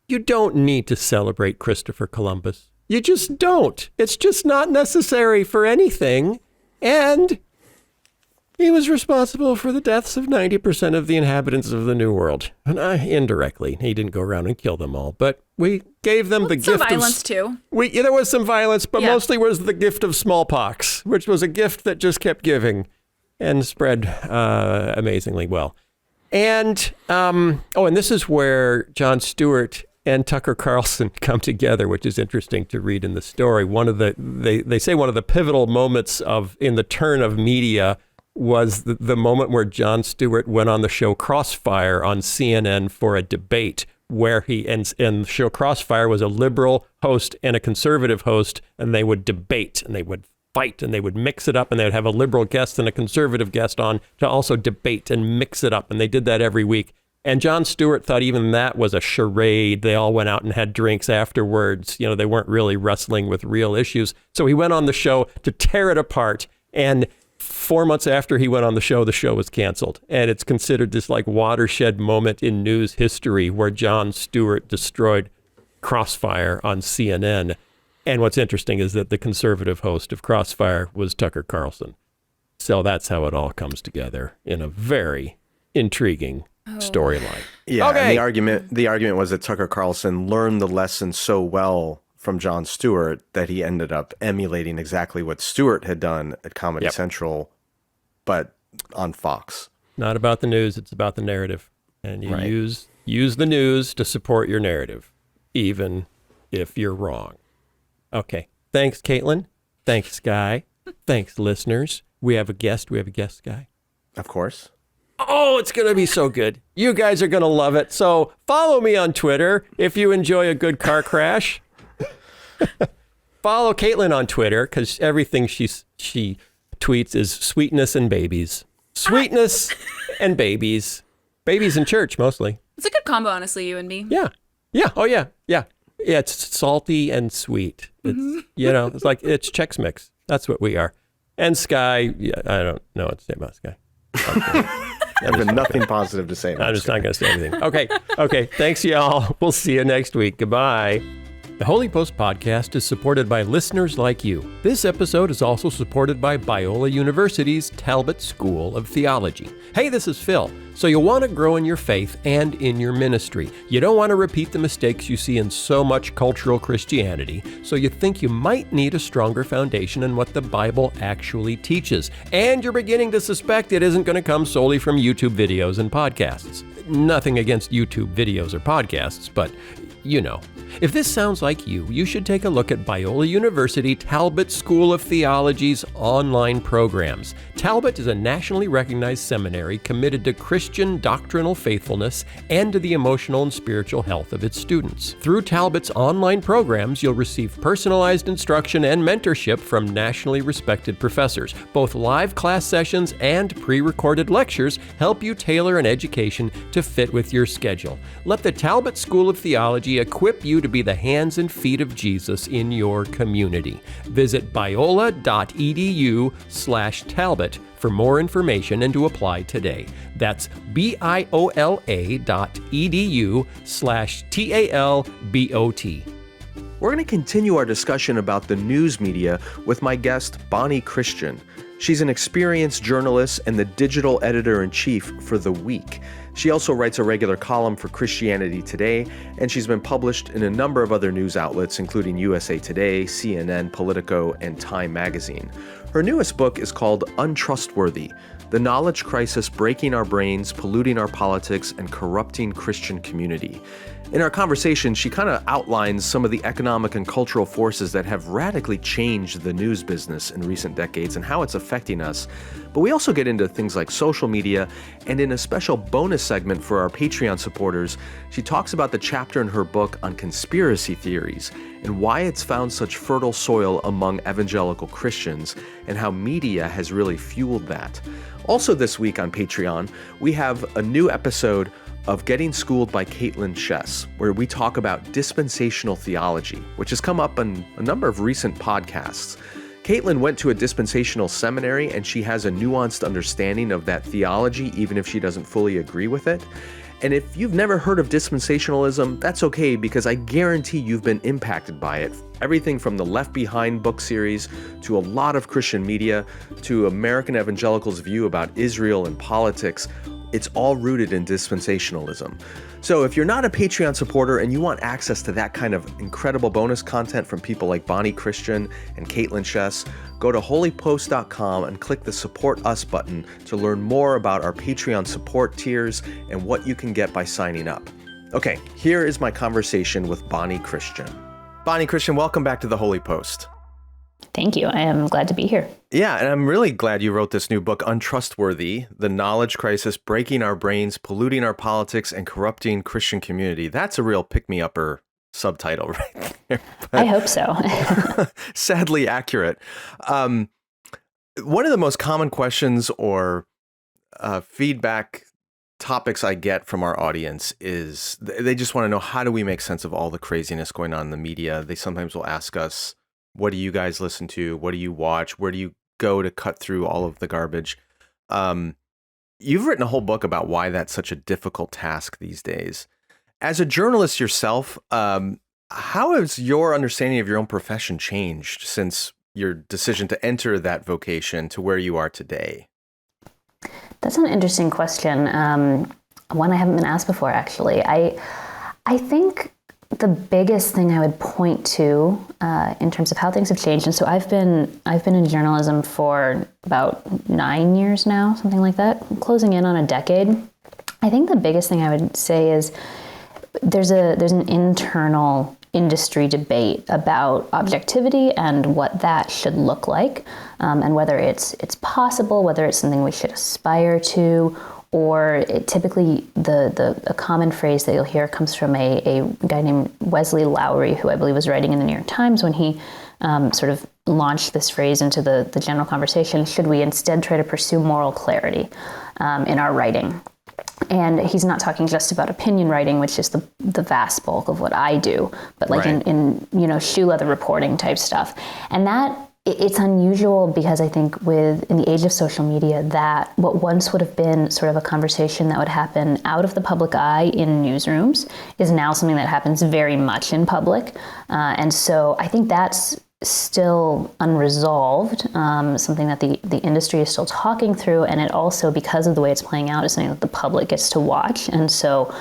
you don't need to celebrate Christopher Columbus. You just don't. It's just not necessary for anything. And he was responsible for the deaths of 90% of the inhabitants of the New World. And indirectly, he didn't go around and kill them all, but we gave them the gift of... Some violence, too. There was some violence, but mostly was the gift of smallpox, which was a gift that just kept giving and spread amazingly well. And, and this is where Jon Stewart and Tucker Carlson come together, which is interesting to read in the story. They say one of the pivotal moments in the turn of media was the moment where Jon Stewart went on the show Crossfire on CNN for a debate where and the show Crossfire was a liberal host and a conservative host, and they would debate and they would fight and they would mix it up, and they would have a liberal guest and a conservative guest on to also debate and mix it up. And they did that every week. And Jon Stewart thought even that was a charade. They all went out and had drinks afterwards. You know, they weren't really wrestling with real issues. So he went on the show to tear it apart. And 4 months after he went on the show was canceled. And it's considered this like watershed moment in news history where Jon Stewart destroyed Crossfire on CNN. And what's interesting is that the conservative host of Crossfire was Tucker Carlson. So that's how it all comes together in a very intriguing storyline. Yeah, okay. And the argument was that Tucker Carlson learned the lesson so well from Jon Stewart that he ended up emulating exactly what Stewart had done at Comedy Central, but on Fox. Not about the news, it's about the narrative. And you use the news to support your narrative, even if you're wrong. Okay. Thanks, Kaitlyn. Thanks, Skye. Thanks, listeners. We have a guest, Skye. Of course. Oh, it's going to be so good. You guys are going to love it. So follow me on Twitter if you enjoy a good car crash. Follow Kaitlyn on Twitter because everything she tweets is sweetness and babies. Sweetness and babies. Babies in church, mostly. It's a good combo, honestly, you and me. Yeah. Yeah. Oh, yeah. Yeah. Yeah, it's salty and sweet. It's, it's like, it's Chex Mix. That's what we are. And Skye, I don't know what to say about Skye. I have nothing positive to say about I'm just not going to say anything. Okay. Thanks, y'all. We'll see you next week. Goodbye. The Holy Post podcast is supported by listeners like you. This episode is also supported by Biola University's Talbot School of Theology. Hey, this is Phil. So you want to grow in your faith and in your ministry. You don't want to repeat the mistakes you see in so much cultural Christianity, so you think you might need a stronger foundation in what the Bible actually teaches. And you're beginning to suspect it isn't going to come solely from YouTube videos and podcasts. Nothing against YouTube videos or podcasts, but you know. If this sounds like you, you should take a look at Biola University Talbot School of Theology's online programs. Talbot is a nationally recognized seminary committed to Christian doctrinal faithfulness and to the emotional and spiritual health of its students. Through Talbot's online programs, you'll receive personalized instruction and mentorship from nationally respected professors. Both live class sessions and pre-recorded lectures help you tailor an education to fit with your schedule. Let the Talbot School of Theology equip you to be the hands and feet of Jesus in your community. Visit biola.edu/Talbot for more information and to apply today. That's biola.edu/TALBOT. We're going to continue our discussion about the news media with my guest, Bonnie Kristian. She's an experienced journalist and the digital editor-in-chief for The Week. She also writes a regular column for Christianity Today, and she's been published in a number of other news outlets, including USA Today, CNN, Politico, and Time Magazine. Her newest book is called Untrustworthy: The Knowledge Crisis Breaking Our Brains, Polluting Our Politics, and Corrupting Christian Community. In our conversation, she kind of outlines some of the economic and cultural forces that have radically changed the news business in recent decades and how it's affecting us. But we also get into things like social media, and in a special bonus segment for our Patreon supporters, she talks about the chapter in her book on conspiracy theories and why it's found such fertile soil among evangelical Christians and how media has really fueled that. Also this week on Patreon, we have a new episode of Getting Schooled by Kaitlyn Chess, where we talk about dispensational theology, which has come up in a number of recent podcasts. Kaitlyn went to a dispensational seminary, and she has a nuanced understanding of that theology, even if she doesn't fully agree with it. And if you've never heard of dispensationalism, that's okay, because I guarantee you've been impacted by it. Everything from the Left Behind book series, to a lot of Christian media, to American evangelicals' view about Israel and politics. it's all rooted in dispensationalism. So if you're not a Patreon supporter and you want access to that kind of incredible bonus content from people like Bonnie Kristian and Kaitlyn, go to holypost.com and click the Support Us button to learn more about our Patreon support tiers and what you can get by signing up. Okay, here is my conversation with Bonnie Kristian. Bonnie Kristian, welcome back to the Holy Post. Thank you. I am glad to be here. Yeah, and I'm really glad you wrote this new book, Untrustworthy, The Knowledge Crisis, Breaking Our Brains, Polluting Our Politics, and Corrupting Christian Community. That's a real pick-me-upper subtitle right there. I hope so. Sadly accurate. One of the most common questions or feedback topics I get from our audience is they just want to know, how do we make sense of all the craziness going on in the media? They sometimes will ask us, what do you guys listen to? What do you watch? Where do you go to cut through all of the garbage? You've written a whole book about why that's such a difficult task these days. As a journalist yourself, how has your understanding of your own profession changed since your decision to enter that vocation to where you are today? That's an interesting question. One I haven't been asked before, actually. I think the biggest thing I would point to in terms of how things have changed, and so I've been in journalism for about 9 years now, something like that, closing in on a decade. I think the biggest thing I would say is there's an internal industry debate about objectivity and what that should look like, and whether it's possible, whether it's something we should aspire to, or typically a common phrase that you'll hear comes from a guy named Wesley Lowery, who I believe was writing in the New York Times when he sort of launched this phrase into the general conversation: should we instead try to pursue moral clarity in our writing? And he's not talking just about opinion writing, which is the vast bulk of what I do, but like right. in shoe leather reporting type stuff. And that it's unusual because I think in the age of social media, that what once would have been sort of a conversation that would happen out of the public eye in newsrooms is now something that happens very much in public. And so I think that's still unresolved, something that the industry is still talking through. And it also, because of the way it's playing out, is something that the public gets to watch. And so,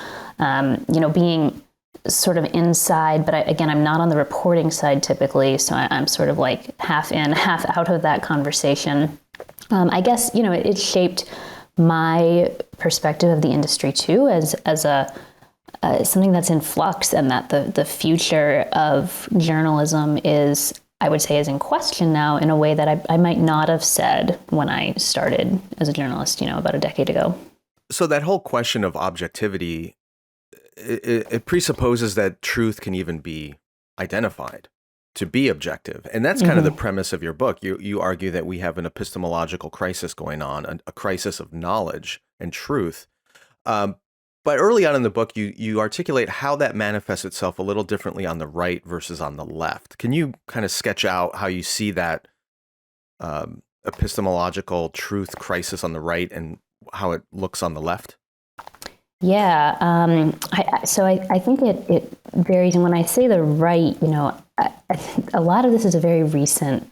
being sort of inside, but I'm not on the reporting side typically, so I'm sort of like half in, half out of that conversation. I guess, it shaped my perspective of the industry too, as something that's in flux, and that the future of journalism is, I would say, is in question now in a way that I might not have said when I started as a journalist, about a decade ago. So that whole question of objectivity, it presupposes that truth can even be identified to be objective. And that's kind of the premise of your book. You argue that we have an epistemological crisis going on, a crisis of knowledge and truth. But early on in the book, you articulate how that manifests itself a little differently on the right versus on the left. Can you kind of sketch out how you see that epistemological truth crisis on the right and how it looks on the left? Yeah, I think it varies. And when I say the right, a lot of this is a very recent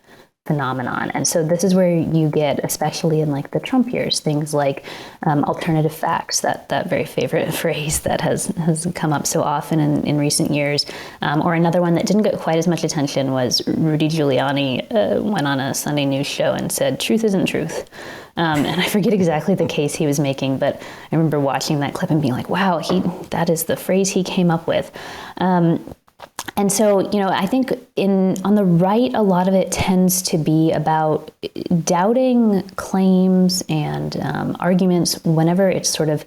phenomenon. And so this is where you get, especially in like the Trump years, things like alternative facts, that very favorite phrase that has come up so often in recent years. Or another one that didn't get quite as much attention was Rudy Giuliani went on a Sunday news show and said, "Truth isn't truth." And I forget exactly the case he was making, but I remember watching that clip and being like, wow, that is the phrase he came up with. And so, I think on the right, a lot of it tends to be about doubting claims and arguments whenever it's sort of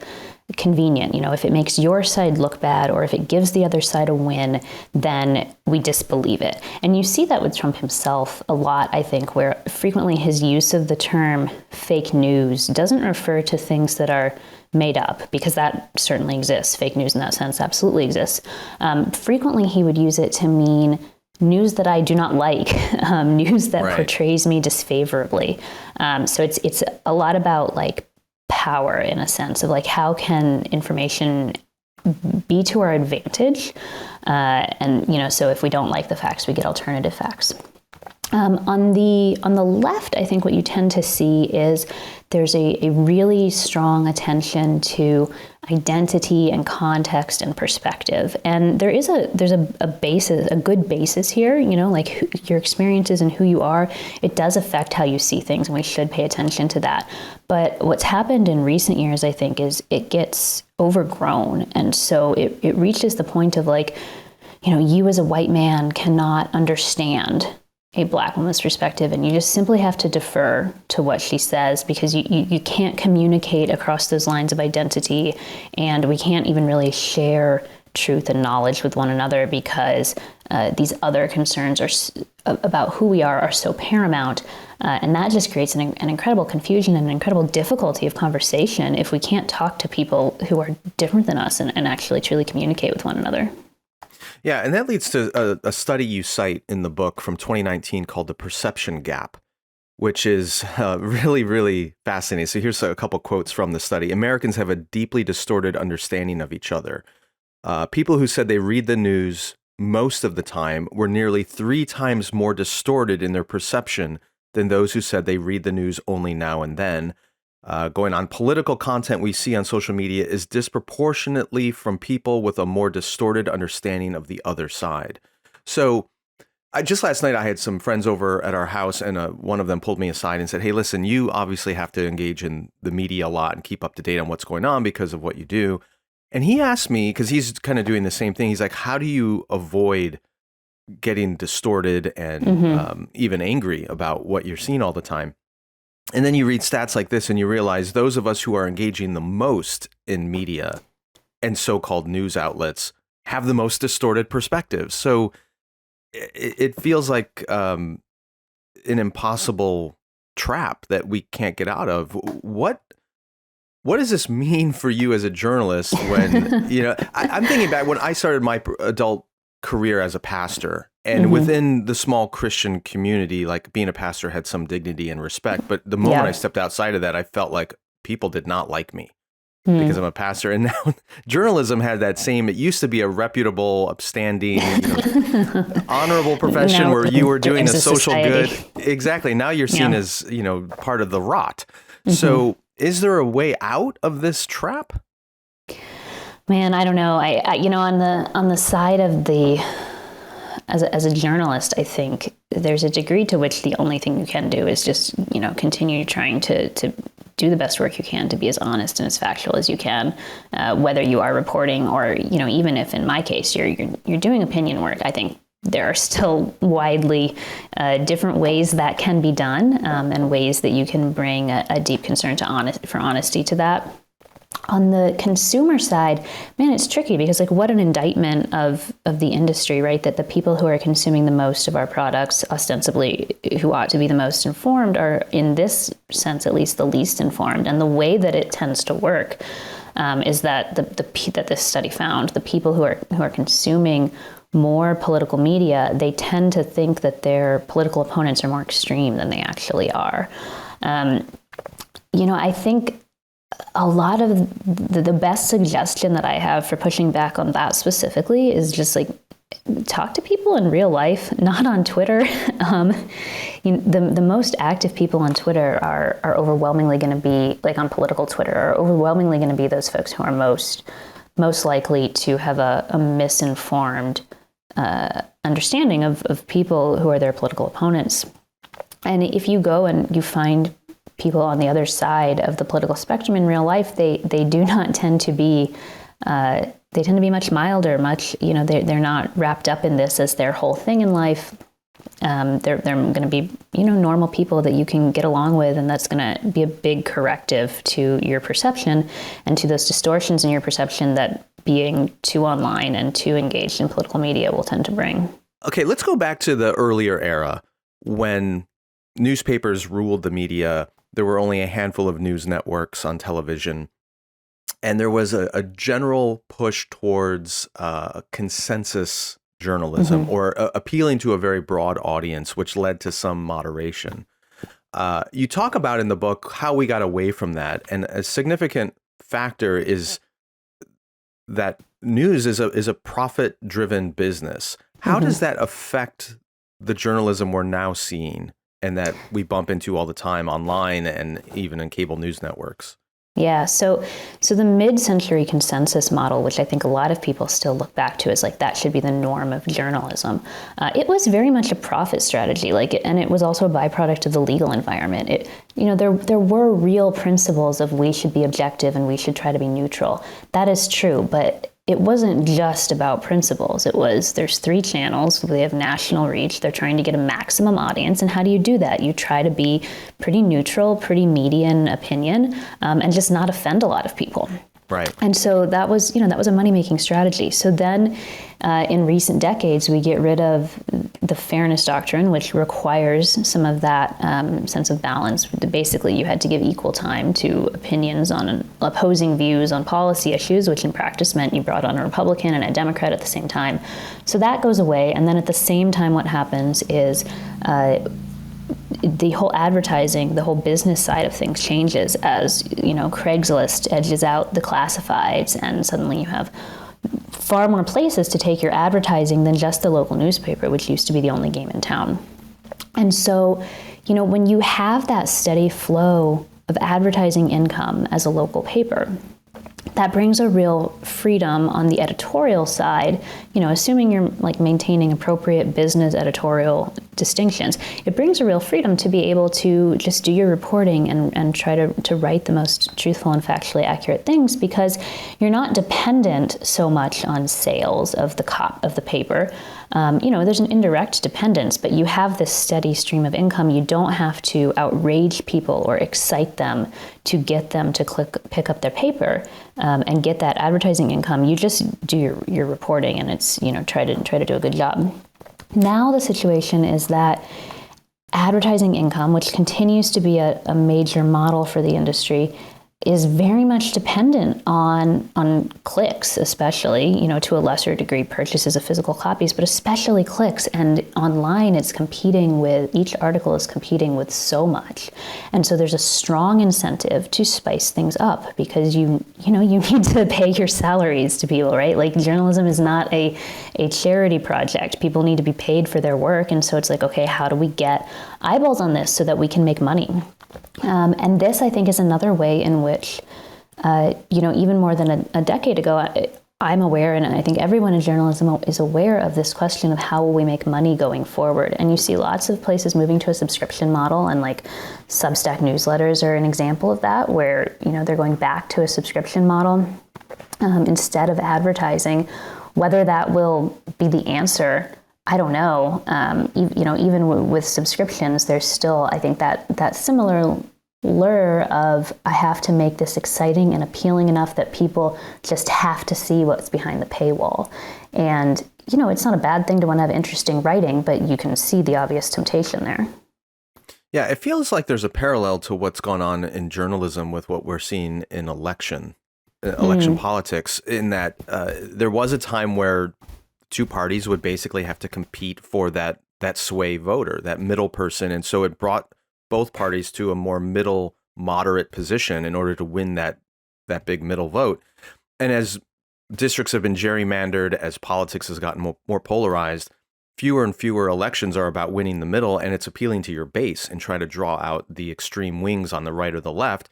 convenient. If it makes your side look bad or if it gives the other side a win, then we disbelieve it. And you see that with Trump himself a lot, I think, where frequently his use of the term fake news doesn't refer to things that are made up, because that certainly exists. Fake news in that sense absolutely exists. Frequently he would use it to mean news that I do not like, news that right. portrays me disfavorably. So it's a lot about like power, in a sense of like, how can information be to our advantage? And so if we don't like the facts, we get alternative facts. On the left, I think what you tend to see is there's a really strong attention to identity and context and perspective, and there's a basis, a good basis here. Like your experiences and who you are, it does affect how you see things, and we should pay attention to that. But what's happened in recent years, I think, is it gets overgrown, and so it reaches the point of like, you as a white man cannot understand a Black woman's perspective, and you just simply have to defer to what she says, because you can't communicate across those lines of identity, and we can't even really share truth and knowledge with one another, because these other concerns about who we are so paramount, and that just creates an incredible confusion and an incredible difficulty of conversation if we can't talk to people who are different than us and actually truly communicate with one another. Yeah, and that leads to a study you cite in the book from 2019 called The Perception Gap, which is really, really fascinating. So here's a couple quotes from the study. Americans have a deeply distorted understanding of each other. People who said they read the news most of the time were nearly 3 times more distorted in their perception than those who said they read the news only now and then. Going on, political content we see on social media is disproportionately from people with a more distorted understanding of the other side. So just last night, I had some friends over at our house, and one of them pulled me aside and said, hey, listen, you obviously have to engage in the media a lot and keep up to date on what's going on because of what you do. And he asked me, because he's kind of doing the same thing, he's like, how do you avoid getting distorted and even angry about what you're seeing all the time? And then you read stats like this and you realize those of us who are engaging the most in media and so-called news outlets have the most distorted perspectives. So it feels like an impossible trap that we can't get out of. What does this mean for you as a journalist when, I'm thinking back when I started my adult career as a pastor, and within the small Christian community, like being a pastor had some dignity and respect. But the moment I stepped outside of that, I felt like people did not like me because I'm a pastor. And now journalism had that same, it used to be a reputable, upstanding, honorable profession where you were doing a social good. Exactly. Now you're seen as, part of the rot. So is there a way out of this trap? Man, I don't know. I on the side of as a journalist, I think there's a degree to which the only thing you can do is just, continue trying to do the best work you can to be as honest and as factual as you can, whether you are reporting or, even if in my case you're doing opinion work. I think there are still widely different ways that can be done, and ways that you can bring a deep concern for honesty to that. On the consumer side, man, it's tricky because what an indictment of the industry, right? That the people who are consuming the most of our products, ostensibly who ought to be the most informed, are in this sense at least the least informed. And the way that it tends to work is that that this study found, the people who are consuming more political media, they tend to think that their political opponents are more extreme than they actually are. I think a lot of the best suggestion that I have for pushing back on that specifically is just talk to people in real life, not on Twitter. The most active people on Twitter are overwhelmingly going to be, on political Twitter, are overwhelmingly going to be those folks who are most likely to have a misinformed understanding of people who are their political opponents. And if you go and you find people on the other side of the political spectrum in real life, they do not tend to be they tend to be much milder, they're not wrapped up in this as their whole thing in life. They're going to be normal people that you can get along with, and that's going to be a big corrective to your perception and to those distortions in your perception that being too online and too engaged in political media will tend to bring. Okay, let's go back to the earlier era when newspapers ruled the media. There were only a handful of news networks on television, and there was a general push towards consensus journalism or appealing to a very broad audience, which led to some moderation. You talk about in the book how we got away from that, and a significant factor is that news is a profit-driven business. How does that affect the journalism we're now seeing and that we bump into all the time online and even in cable news networks? Yeah, so the mid-century consensus model, which I think a lot of people still look back to as like that should be the norm of journalism, it was very much a profit strategy, and it was also a byproduct of the legal environment. There were real principles of we should be objective and we should try to be neutral. That is true, but it wasn't just about principles. It was, there's 3 channels, they have national reach, they're trying to get a maximum audience, and how do you do that? You try to be pretty neutral, pretty median opinion, and just not offend a lot of people. Right. And so that was a money-making strategy. So then in recent decades, we get rid of the fairness doctrine, which requires some of that sense of balance. Basically, you had to give equal time to opinions on opposing views on policy issues, which in practice meant you brought on a Republican and a Democrat at the same time. So that goes away. And then at the same time, what happens is the whole advertising, the whole business side of things changes as, Craigslist edges out the classifieds, and suddenly you have far more places to take your advertising than just the local newspaper, which used to be the only game in town. And so, when you have that steady flow of advertising income as a local paper, that brings a real freedom on the editorial side, assuming you're maintaining appropriate business editorial distinctions. It brings a real freedom to be able to just do your reporting and try to write the most truthful and factually accurate things, because you're not dependent so much on sales of the paper. There's an indirect dependence, but you have this steady stream of income. You don't have to outrage people or excite them to get them to pick up their paper and get that advertising income. You just do your reporting, and it's try to do a good job. Now the situation is that advertising income, which continues to be a major model for the industry, is very much dependent on clicks, especially, to a lesser degree purchases of physical copies, but especially clicks. And online each article is competing with so much. And so there's a strong incentive to spice things up, because you need to pay your salaries to people, right? Journalism is not a charity project. People need to be paid for their work. And so it's okay, how do we get eyeballs on this so that we can make money? And this, I think, is another way in which, even more than a decade ago, I'm aware, and I think everyone in journalism is aware of this question of how will we make money going forward. And you see lots of places moving to a subscription model, and Substack newsletters are an example of that, where, they're going back to a subscription model instead of advertising. Whether that will be the answer, I don't know. Even with subscriptions, there's still, I think, that similar lure of, I have to make this exciting and appealing enough that people just have to see what's behind the paywall. And, it's not a bad thing to want to have interesting writing, but you can see the obvious temptation there. Yeah, it feels like there's a parallel to what's gone on in journalism with what we're seeing in election politics, in that there was a time where 2 parties would basically have to compete for that sway voter, that middle person. And so it brought both parties to a more middle, moderate position in order to win that big middle vote. And as districts have been gerrymandered, as politics has gotten more polarized, fewer and fewer elections are about winning the middle, and it's appealing to your base and trying to draw out the extreme wings on the right or the left.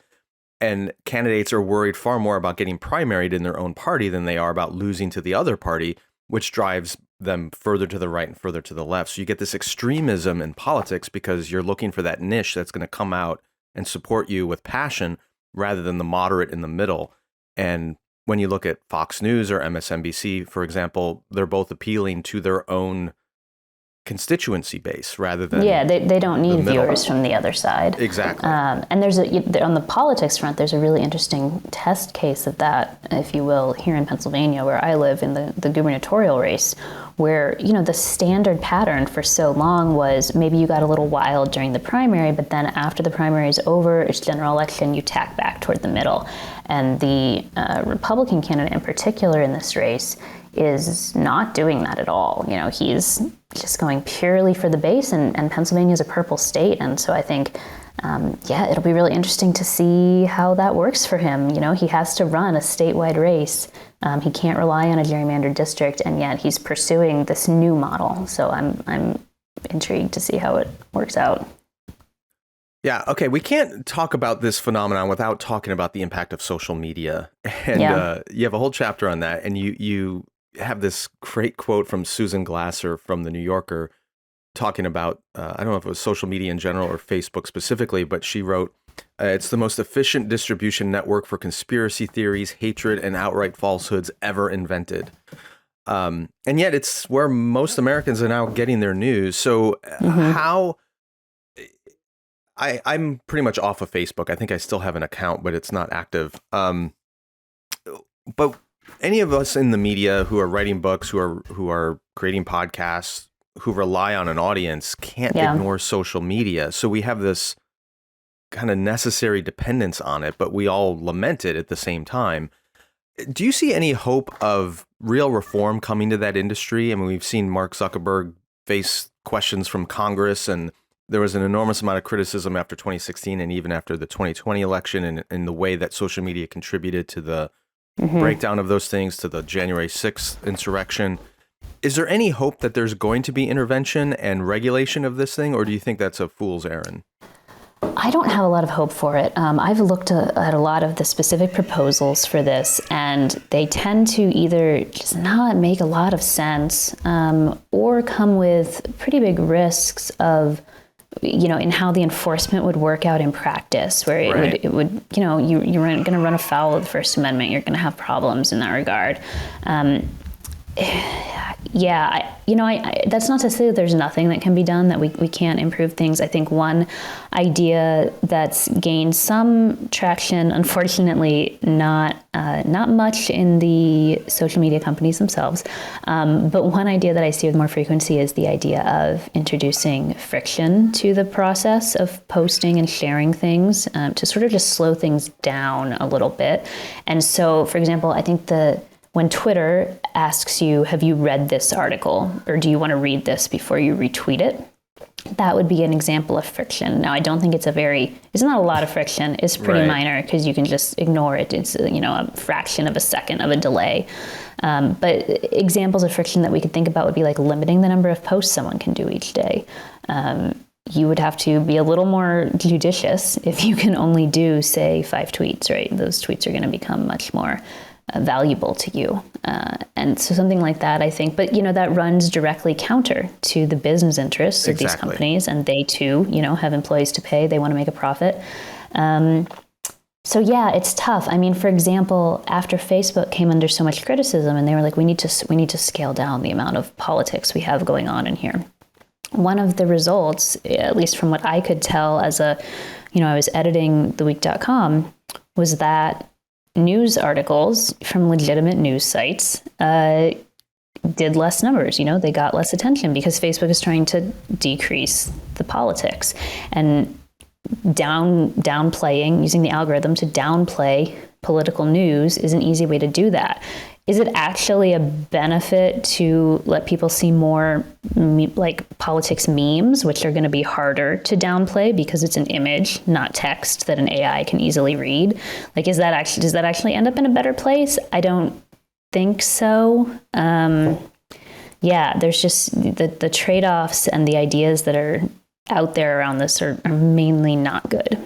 And candidates are worried far more about getting primaried in their own party than they are about losing to the other party, which drives them further to the right and further to the left. So you get this extremism in politics because you're looking for that niche that's going to come out and support you with passion rather than the moderate in the middle. And when you look at Fox News or MSNBC, for example, they're both appealing to their own constituency base rather than they don't need viewers from the other side. Exactly. And there's on the politics front, there's a really interesting test case of that, if you will, here in Pennsylvania, where I live, in the gubernatorial race, where the standard pattern for so long was maybe you got a little wild during the primary, but then after the primary is over, it's general election, you tack back toward the middle. And the Republican candidate in particular in this race is not doing that at all. He's just going purely for the base, and Pennsylvania is a purple state. And so I think, it'll be really interesting to see how that works for him. He has to run a statewide race. He can't rely on a gerrymandered district, and yet he's pursuing this new model. So I'm intrigued to see how it works out. Yeah. Okay. We can't talk about this phenomenon without talking about the impact of social media. And you have a whole chapter on that. And you have this great quote from Susan Glasser from the New Yorker talking about, I don't know if it was social media in general or Facebook specifically, but she wrote, it's the most efficient distribution network for conspiracy theories, hatred, and outright falsehoods ever invented. And yet it's where most Americans are now getting their news. So how... I'm pretty much off of Facebook. I think I still have an account, but it's not active. But any of us in the media who are writing books, who are creating podcasts, who rely on an audience, can't ignore social media. So we have this kind of necessary dependence on it, but we all lament it at the same time. Do you see any hope of real reform coming to that industry? I mean, we've seen Mark Zuckerberg face questions from Congress, and there was an enormous amount of criticism after 2016 and even after the 2020 election in the way that social media contributed to the breakdown of those things, to the January 6th insurrection. Is there any hope that there's going to be intervention and regulation of this thing, or do you think that's a fool's errand? I don't have a lot of hope for it. I've looked at a lot of the specific proposals for this, and they tend to either just not make a lot of sense or come with pretty big risks of, in how the enforcement would work out in practice, where it would you're going to run afoul of the First Amendment. You're going to have problems in that regard. That's not to say that there's nothing that can be done, that we can't improve things. I think one idea that's gained some traction, unfortunately, not much in the social media companies themselves, but one idea that I see with more frequency is the idea of introducing friction to the process of posting and sharing things, to sort of just slow things down a little bit. And so, for example, I think when Twitter asks you, have you read this article, or do you want to read this before you retweet it? That would be an example of friction. Now, I don't think it's not a lot of friction. It's pretty minor because you can just ignore it. It's, a fraction of a second of a delay. But examples of friction that we could think about would be like limiting the number of posts someone can do each day. You would have to be a little more judicious if you can only do, say, 5 tweets, right? Those tweets are going to become much more valuable to you. And so something like that, I think, but that runs directly counter to the business interests of these companies, and they too, have employees to pay. They want to make a profit. So yeah, it's tough. I mean, for example, after Facebook came under so much criticism, and they were like, we need to scale down the amount of politics we have going on in here. One of the results, at least from what I could tell as I was editing theweek.com, was that news articles from legitimate news sites did less numbers. They got less attention because Facebook is trying to decrease the politics and downplaying, using the algorithm to downplay political news is an easy way to do that. Is it actually a benefit to let people see more like politics memes, which are going to be harder to downplay because it's an image, not text that an AI can easily read? Like, does that actually end up in a better place? I don't think so. There's just the trade-offs and the ideas that are out there around this are mainly not good.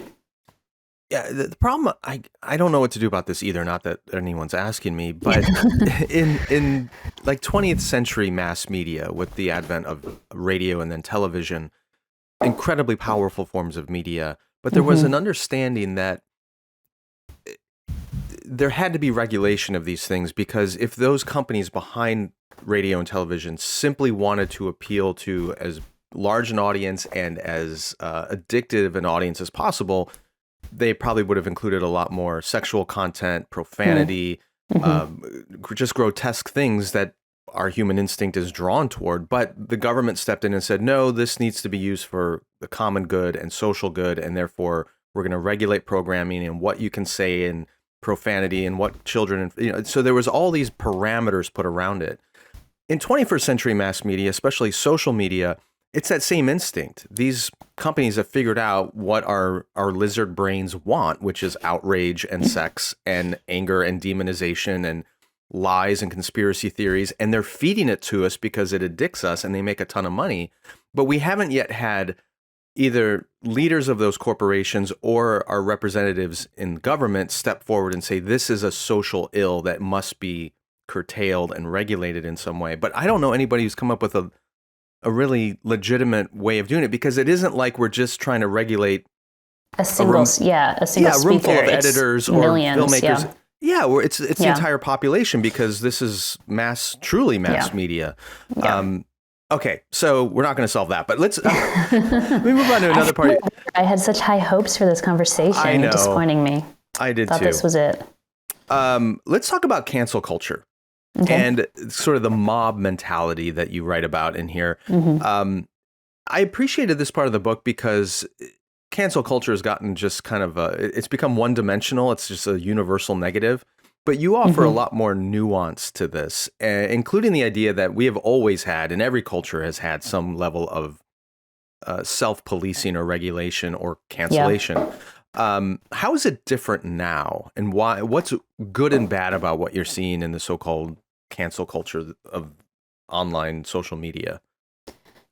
Yeah, the problem, I don't know what to do about this either, not that anyone's asking me, but in like 20th century mass media, with the advent of radio and then television, incredibly powerful forms of media, but there was an understanding that there had to be regulation of these things, because if those companies behind radio and television simply wanted to appeal to as large an audience and as addictive an audience as possible, they probably would have included a lot more sexual content, profanity, just grotesque things that our human instinct is drawn toward. But the government stepped in and said, no, this needs to be used for the common good and social good, and therefore we're going to regulate programming and what you can say in profanity and what children, so there was all these parameters put around it. In 21st century mass media, especially social media, it's that same instinct. These companies have figured out what our lizard brains want, which is outrage and sex and anger and demonization and lies and conspiracy theories, and they're feeding it to us because it addicts us and they make a ton of money. But we haven't yet had either leaders of those corporations or our representatives in government step forward and say, this is a social ill that must be curtailed and regulated in some way. But I don't know anybody who's come up with a really legitimate way of doing it, because it isn't like we're just trying to regulate a single speaker. Room full of editors or millions, filmmakers. It's the entire population, because this is truly mass media. Okay, so we're not going to solve that, but let's let me move on to another part. I had such high hopes for this conversation. I know. You're disappointing me. I did Thought too. this was it. Let's talk about cancel culture and sort of the mob mentality that you write about in here. I appreciated this part of the book because cancel culture has gotten just kind of it's become one-dimensional. It's just a universal negative. But you offer a lot more nuance to this, including the idea that we have always had, and every culture has had, some level of self-policing or regulation or cancellation. How is it different now, and why? What's good and bad about what you're seeing in the so-called cancel culture of online social media?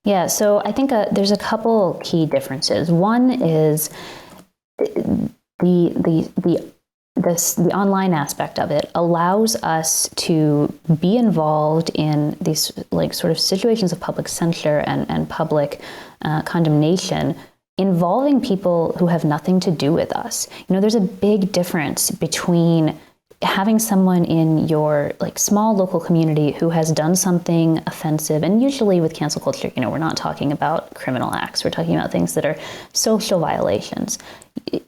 Yeah, so I think there's a couple key differences. One is the online aspect of it allows us to be involved in these like sort of situations of public censure and public condemnation involving people who have nothing to do with us. There's a big difference between having someone in your like small local community who has done something offensive, and usually with cancel culture, we're not talking about criminal acts, we're talking about things that are social violations.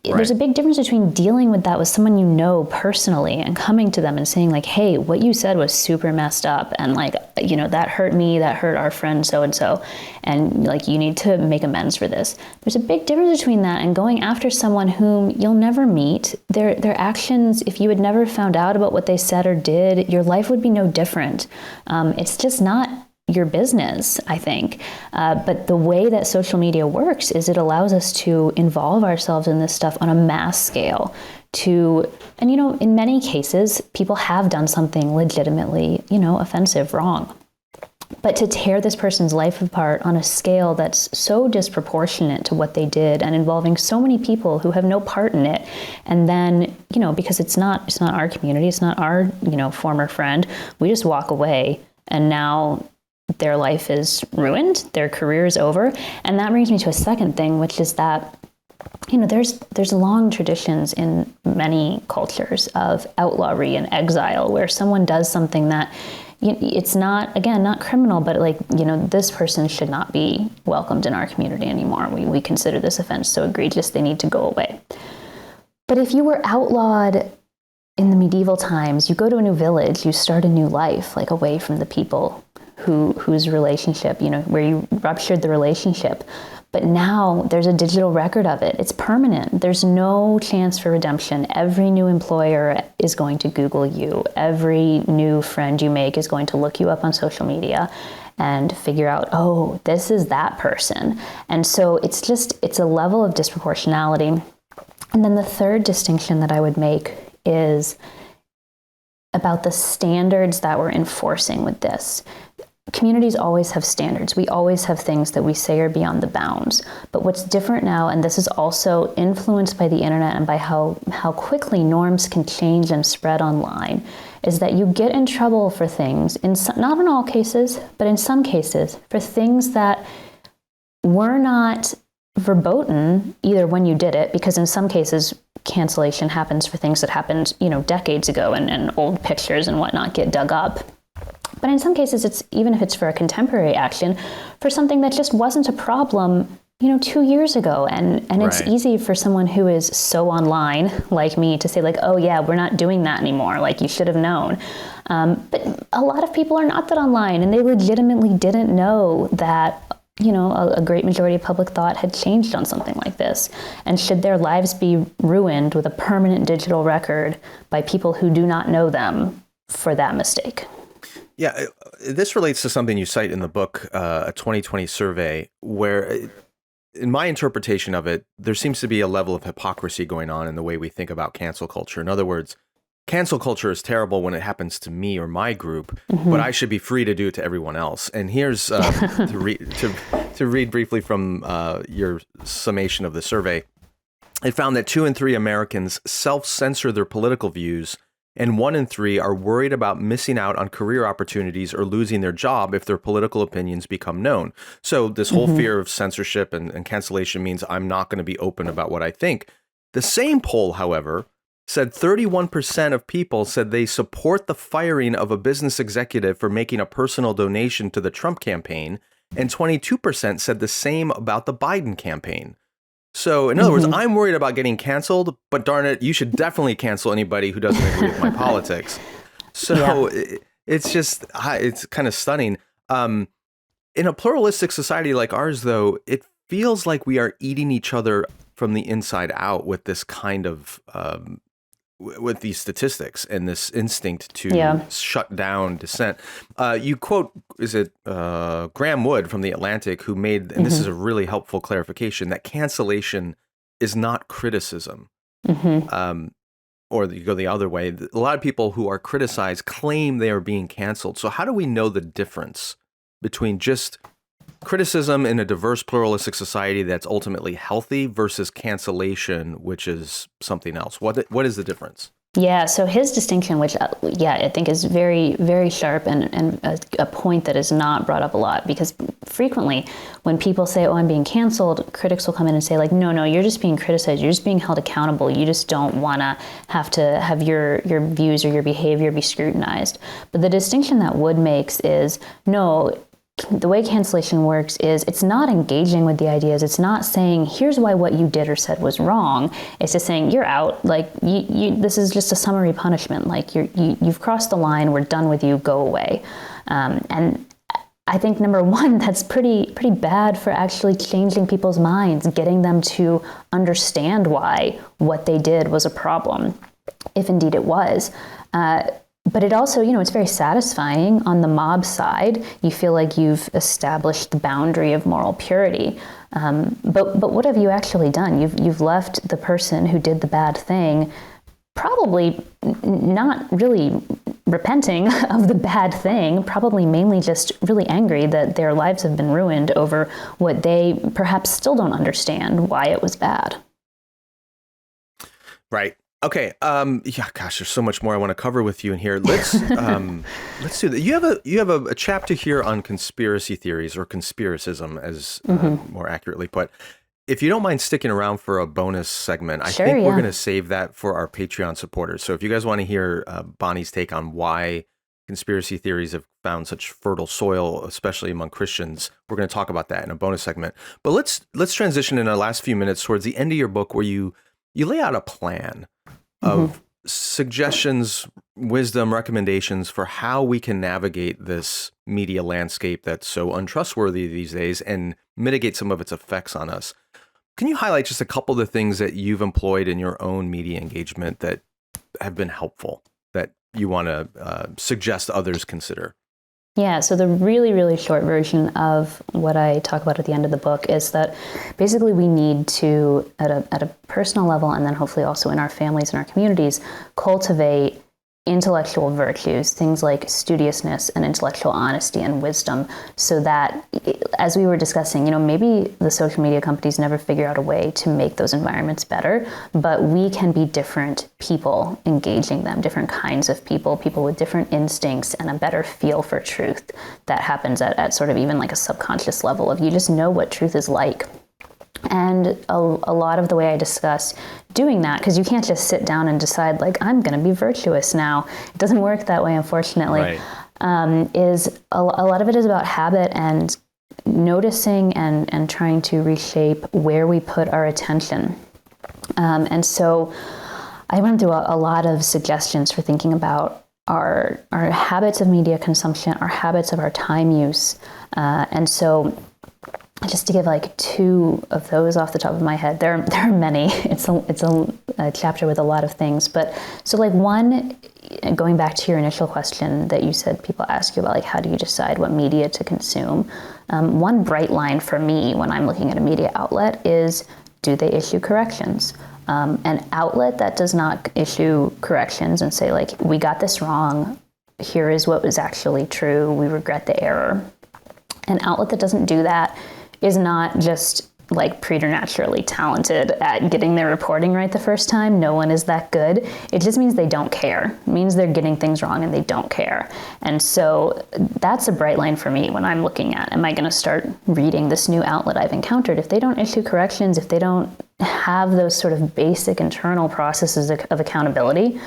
There's a big difference between dealing with that with someone you know personally and coming to them and saying like, hey, what you said was super messed up, and like, that hurt me, that hurt our friend so-and-so, and like, you need to make amends for this. There's a big difference between that and going after someone whom you'll never meet. Their actions, if you had never found out about what they said or did, your life would be no different. It's just not your business, I think. But the way that social media works is it allows us to involve ourselves in this stuff on a mass scale. And in many cases, people have done something legitimately, offensive, wrong. But to tear this person's life apart on a scale that's so disproportionate to what they did and involving so many people who have no part in it, and then, because it's not our community, it's not our, former friend, we just walk away, and now their life is ruined, their career is over. And that brings me to a second thing, which is that, there's long traditions in many cultures of outlawry and exile, where someone does something that it's not criminal, but like, this person should not be welcomed in our community anymore. We consider this offense so egregious, they need to go away. But if you were outlawed in the medieval times, you go to a new village, you start a new life, like away from the people whose relationship, where you ruptured the relationship. But now there's a digital record of it. It's permanent. There's no chance for redemption. Every new employer is going to Google you. Every new friend you make is going to look you up on social media and figure out, oh, this is that person. And so it's a level of disproportionality. And then the third distinction that I would make is about the standards that we're enforcing with this. Communities always have standards. We always have things that we say are beyond the bounds. But what's different now, and this is also influenced by the internet and by how quickly norms can change and spread online, is that you get in trouble for things, not in all cases, but in some cases, for things that were not verboten either when you did it, because in some cases, cancellation happens for things that happened, decades ago, and old pictures and whatnot get dug up. But in some cases, even if it's for a contemporary action, for something that just wasn't a problem, 2 years ago. And it's easy for someone who is so online, like me, to say like, oh yeah, we're not doing that anymore. Like, you should have known. But a lot of people are not that online, and they legitimately didn't know that, a great majority of public thought had changed on something like this. And should their lives be ruined with a permanent digital record by people who do not know them for that mistake? Yeah, this relates to something you cite in the book, a 2020 survey, where, in my interpretation of it, there seems to be a level of hypocrisy going on in the way we think about cancel culture. In other words, cancel culture is terrible when it happens to me or my group, but I should be free to do it to everyone else. And here's to read briefly from your summation of the survey. It found that 2 in 3 Americans self-censor their political views, and 1 in 3 are worried about missing out on career opportunities or losing their job if their political opinions become known. So this whole fear of censorship and cancellation means I'm not going to be open about what I think. The same poll, however, said 31% of people said they support the firing of a business executive for making a personal donation to the Trump campaign, and 22% said the same about the Biden campaign. So, in other words, I'm worried about getting canceled, but darn it, you should definitely cancel anybody who doesn't agree with my politics. So it's kind of stunning. In a pluralistic society like ours, though, it feels like we are eating each other from the inside out with this kind of with these statistics and this instinct to shut down dissent. You quote, is it Graham Wood from The Atlantic, who made, and this is a really helpful clarification, that cancellation is not criticism. Or you go the other way. A lot of people who are criticized claim they are being canceled. So how do we know the difference between just criticism in a diverse pluralistic society that's ultimately healthy versus cancellation, which is something else? What is the difference? Yeah, so his distinction, which, I think is very, very sharp and a point that is not brought up a lot, because frequently when people say, oh, I'm being canceled, critics will come in and say, like, no, you're just being criticized. You're just being held accountable. You just don't want to have your views or your behavior be scrutinized. But the distinction that Wood makes is, no, the way cancellation works is it's not engaging with the ideas. It's not saying, here's why what you did or said was wrong. It's just saying, you're out. Like, this is just a summary punishment. Like, you've crossed the line. We're done with you. Go away. And I think, number one, that's pretty bad for actually changing people's minds, getting them to understand why what they did was a problem, if indeed it was. But it also, it's very satisfying on the mob side. You feel like you've established the boundary of moral purity. But what have you actually done? You've left the person who did the bad thing probably not really repenting of the bad thing, probably mainly just really angry that their lives have been ruined over what they perhaps still don't understand why it was bad. Right. Okay. Gosh, there's so much more I want to cover with you in here. Let's do that. You have a chapter here on conspiracy theories, or conspiracism, as more accurately put. If you don't mind sticking around for a bonus segment, I think we're going to save that for our Patreon supporters. So if you guys want to hear Bonnie's take on why conspiracy theories have found such fertile soil, especially among Christians, we're going to talk about that in a bonus segment. But let's transition in our last few minutes towards the end of your book, where you lay out a plan of suggestions, wisdom, recommendations for how we can navigate this media landscape that's so untrustworthy these days and mitigate some of its effects on us. Can you highlight just a couple of the things that you've employed in your own media engagement that have been helpful, that you want to suggest others consider? Yeah, so the really, really short version of what I talk about at the end of the book is that basically we need to, at a personal level, and then hopefully also in our families and our communities, cultivate intellectual virtues, things like studiousness and intellectual honesty and wisdom, so that, as we were discussing, maybe the social media companies never figure out a way to make those environments better, but we can be different people engaging them, different kinds of people with different instincts and a better feel for truth. That happens at sort of even like a subconscious level of, you just know what truth is like. And a lot of the way I discuss doing that, because you can't just sit down and decide, like, I'm going to be virtuous now. It doesn't work that way, unfortunately. Right. Is a lot of it is about habit and noticing and trying to reshape where we put our attention. And so I went through a lot of suggestions for thinking about our habits of media consumption, our habits of our time use. And so just to give like two of those off the top of my head, there are many. It's a chapter with a lot of things. But so like one, going back to your initial question that you said people ask you about, like, how do you decide what media to consume? One bright line for me when I'm looking at a media outlet is, do they issue corrections? An outlet that does not issue corrections and say, like, we got this wrong, here is what was actually true, we regret the error. An outlet that doesn't do that is not just like preternaturally talented at getting their reporting right the first time. No one is that good. It just means they don't care. It means they're getting things wrong and they don't care. And so that's a bright line for me when I'm looking at, am I going to start reading this new outlet I've encountered? If they don't issue corrections, if they don't have those sort of basic internal processes of accountability,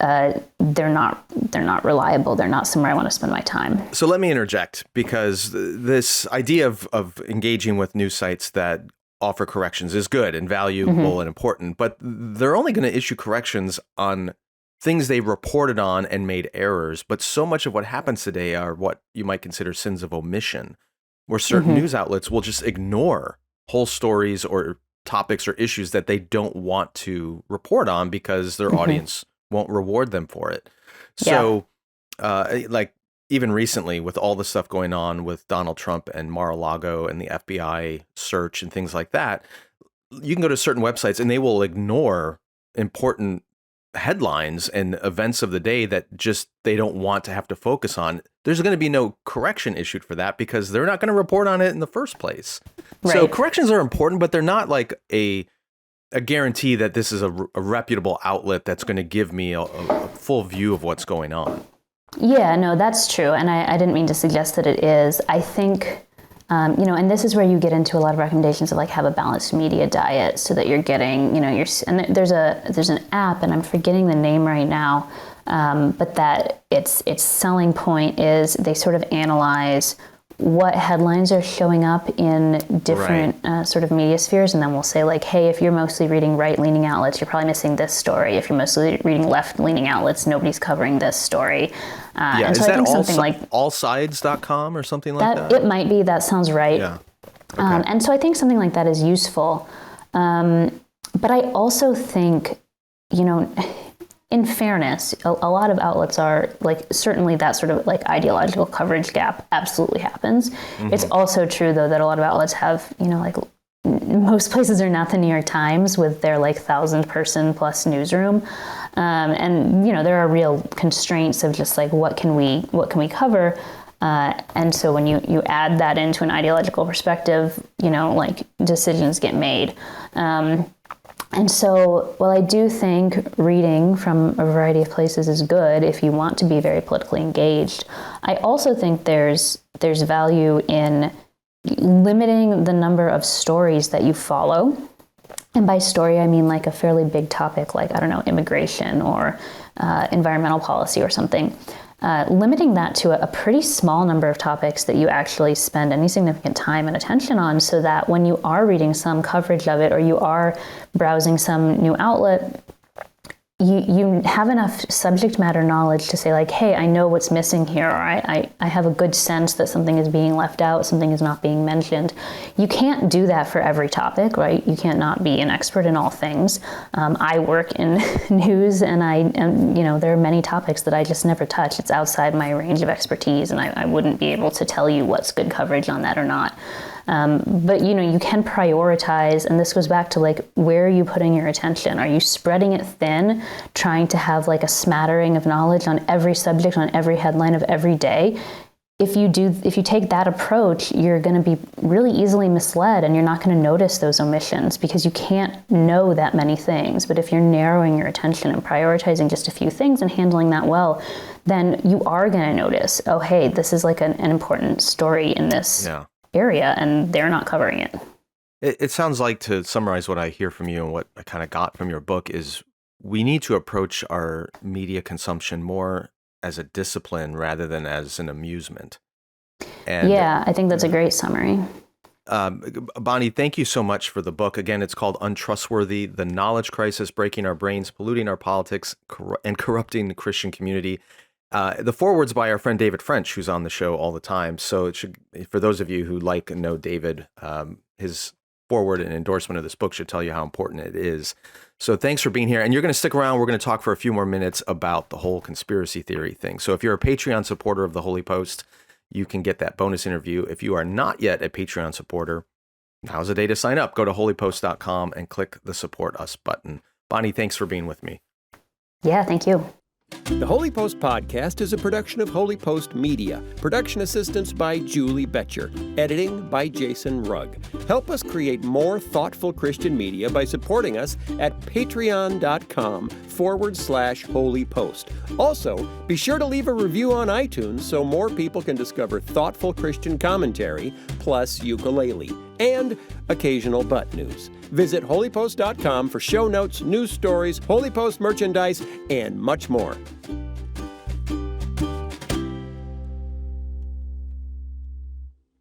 they're not reliable. They're not somewhere I want to spend my time. So let me interject, because this idea of engaging with news sites that offer corrections is good and valuable and important, but they're only going to issue corrections on things they reported on and made errors. But so much of what happens today are what you might consider sins of omission, where certain news outlets will just ignore whole stories or topics or issues that they don't want to report on because their audience won't reward them for it. So, like even recently with all the stuff going on with Donald Trump and Mar-a-Lago and the FBI search and things like that, you can go to certain websites and they will ignore important headlines and events of the day that just they don't want to have to focus on. There's going to be no correction issued for that because they're not going to report on it in the first place. Right. So corrections are important, but they're not like a guarantee that this is a reputable outlet that's going to give me a full view of what's going on. Yeah, no, that's true. And I didn't mean to suggest that it is. I think, and this is where you get into a lot of recommendations of like have a balanced media diet so that you're getting, and there's an app, and I'm forgetting the name right now, but that its selling point is they sort of analyze what headlines are showing up in different sort of media spheres, and then we'll say like, hey, if you're mostly reading right-leaning outlets, you're probably missing this story. If you're mostly reading left-leaning outlets, nobody's covering this story. And so is I think that something like allsides.com or something like that? It might be. That sounds right. Yeah. Okay. And so I think something like that is useful. But I also think, in fairness, a lot of outlets are like, certainly that sort of like ideological coverage gap absolutely happens. It's also true though that a lot of outlets have, like most places are not the New York Times with their like 1,000-person plus newsroom. And there are real constraints of just like, what can we cover? And so when you add that into an ideological perspective, like decisions get made. And so, while I do think reading from a variety of places is good if you want to be very politically engaged, I also think there's value in limiting the number of stories that you follow. And by story, I mean like a fairly big topic like, I don't know, immigration or environmental policy or something. Limiting that to a pretty small number of topics that you actually spend any significant time and attention on, so that when you are reading some coverage of it or you are browsing some new outlet, you have enough subject matter knowledge to say like, hey, I know what's missing here, or I have a good sense that something is being left out, something is not being mentioned. You can't do that for every topic, right? You can't not be an expert in all things. I work in news, and there are many topics that I just never touch. It's outside my range of expertise, and I wouldn't be able to tell you what's good coverage on that or not. But you can prioritize, and this goes back to like, where are you putting your attention? Are you spreading it thin, trying to have like a smattering of knowledge on every subject, on every headline of every day? If you take that approach, you're going to be really easily misled, and you're not going to notice those omissions because you can't know that many things. But if you're narrowing your attention and prioritizing just a few things and handling that well, then you are going to notice, oh, hey, this is like an important story in this area, and they're not covering it. It sounds like, to summarize what I hear from you and what I kind of got from your book, is we need to approach our media consumption more as a discipline rather than as an amusement. And yeah, I think that's a great summary. Bonnie, thank you so much for the book. Again, it's called Untrustworthy: The Knowledge Crisis, Breaking Our Brains, Polluting Our Politics, and Corrupting the Christian Community. The foreword's by our friend David French, who's on the show all the time. So it should, for those of you who like and know David, his foreword and endorsement of this book should tell you how important it is. So thanks for being here. And you're going to stick around. We're going to talk for a few more minutes about the whole conspiracy theory thing. So if you're a Patreon supporter of The Holy Post, you can get that bonus interview. If you are not yet a Patreon supporter, Now's the day to sign up. Go to holypost.com and click the Support Us button. Bonnie, thanks for being with me. Yeah, thank you. The Holy Post podcast is a production of Holy Post Media. Production assistance by Julie Betcher. Editing by Jason Rugg. Help us create more thoughtful Christian media by supporting us at patreon.com/Holy Post. Also, be sure to leave a review on iTunes so more people can discover thoughtful Christian commentary, plus ukulele, and occasional butt news. Visit holypost.com for show notes, news stories, Holy Post merchandise, and much more.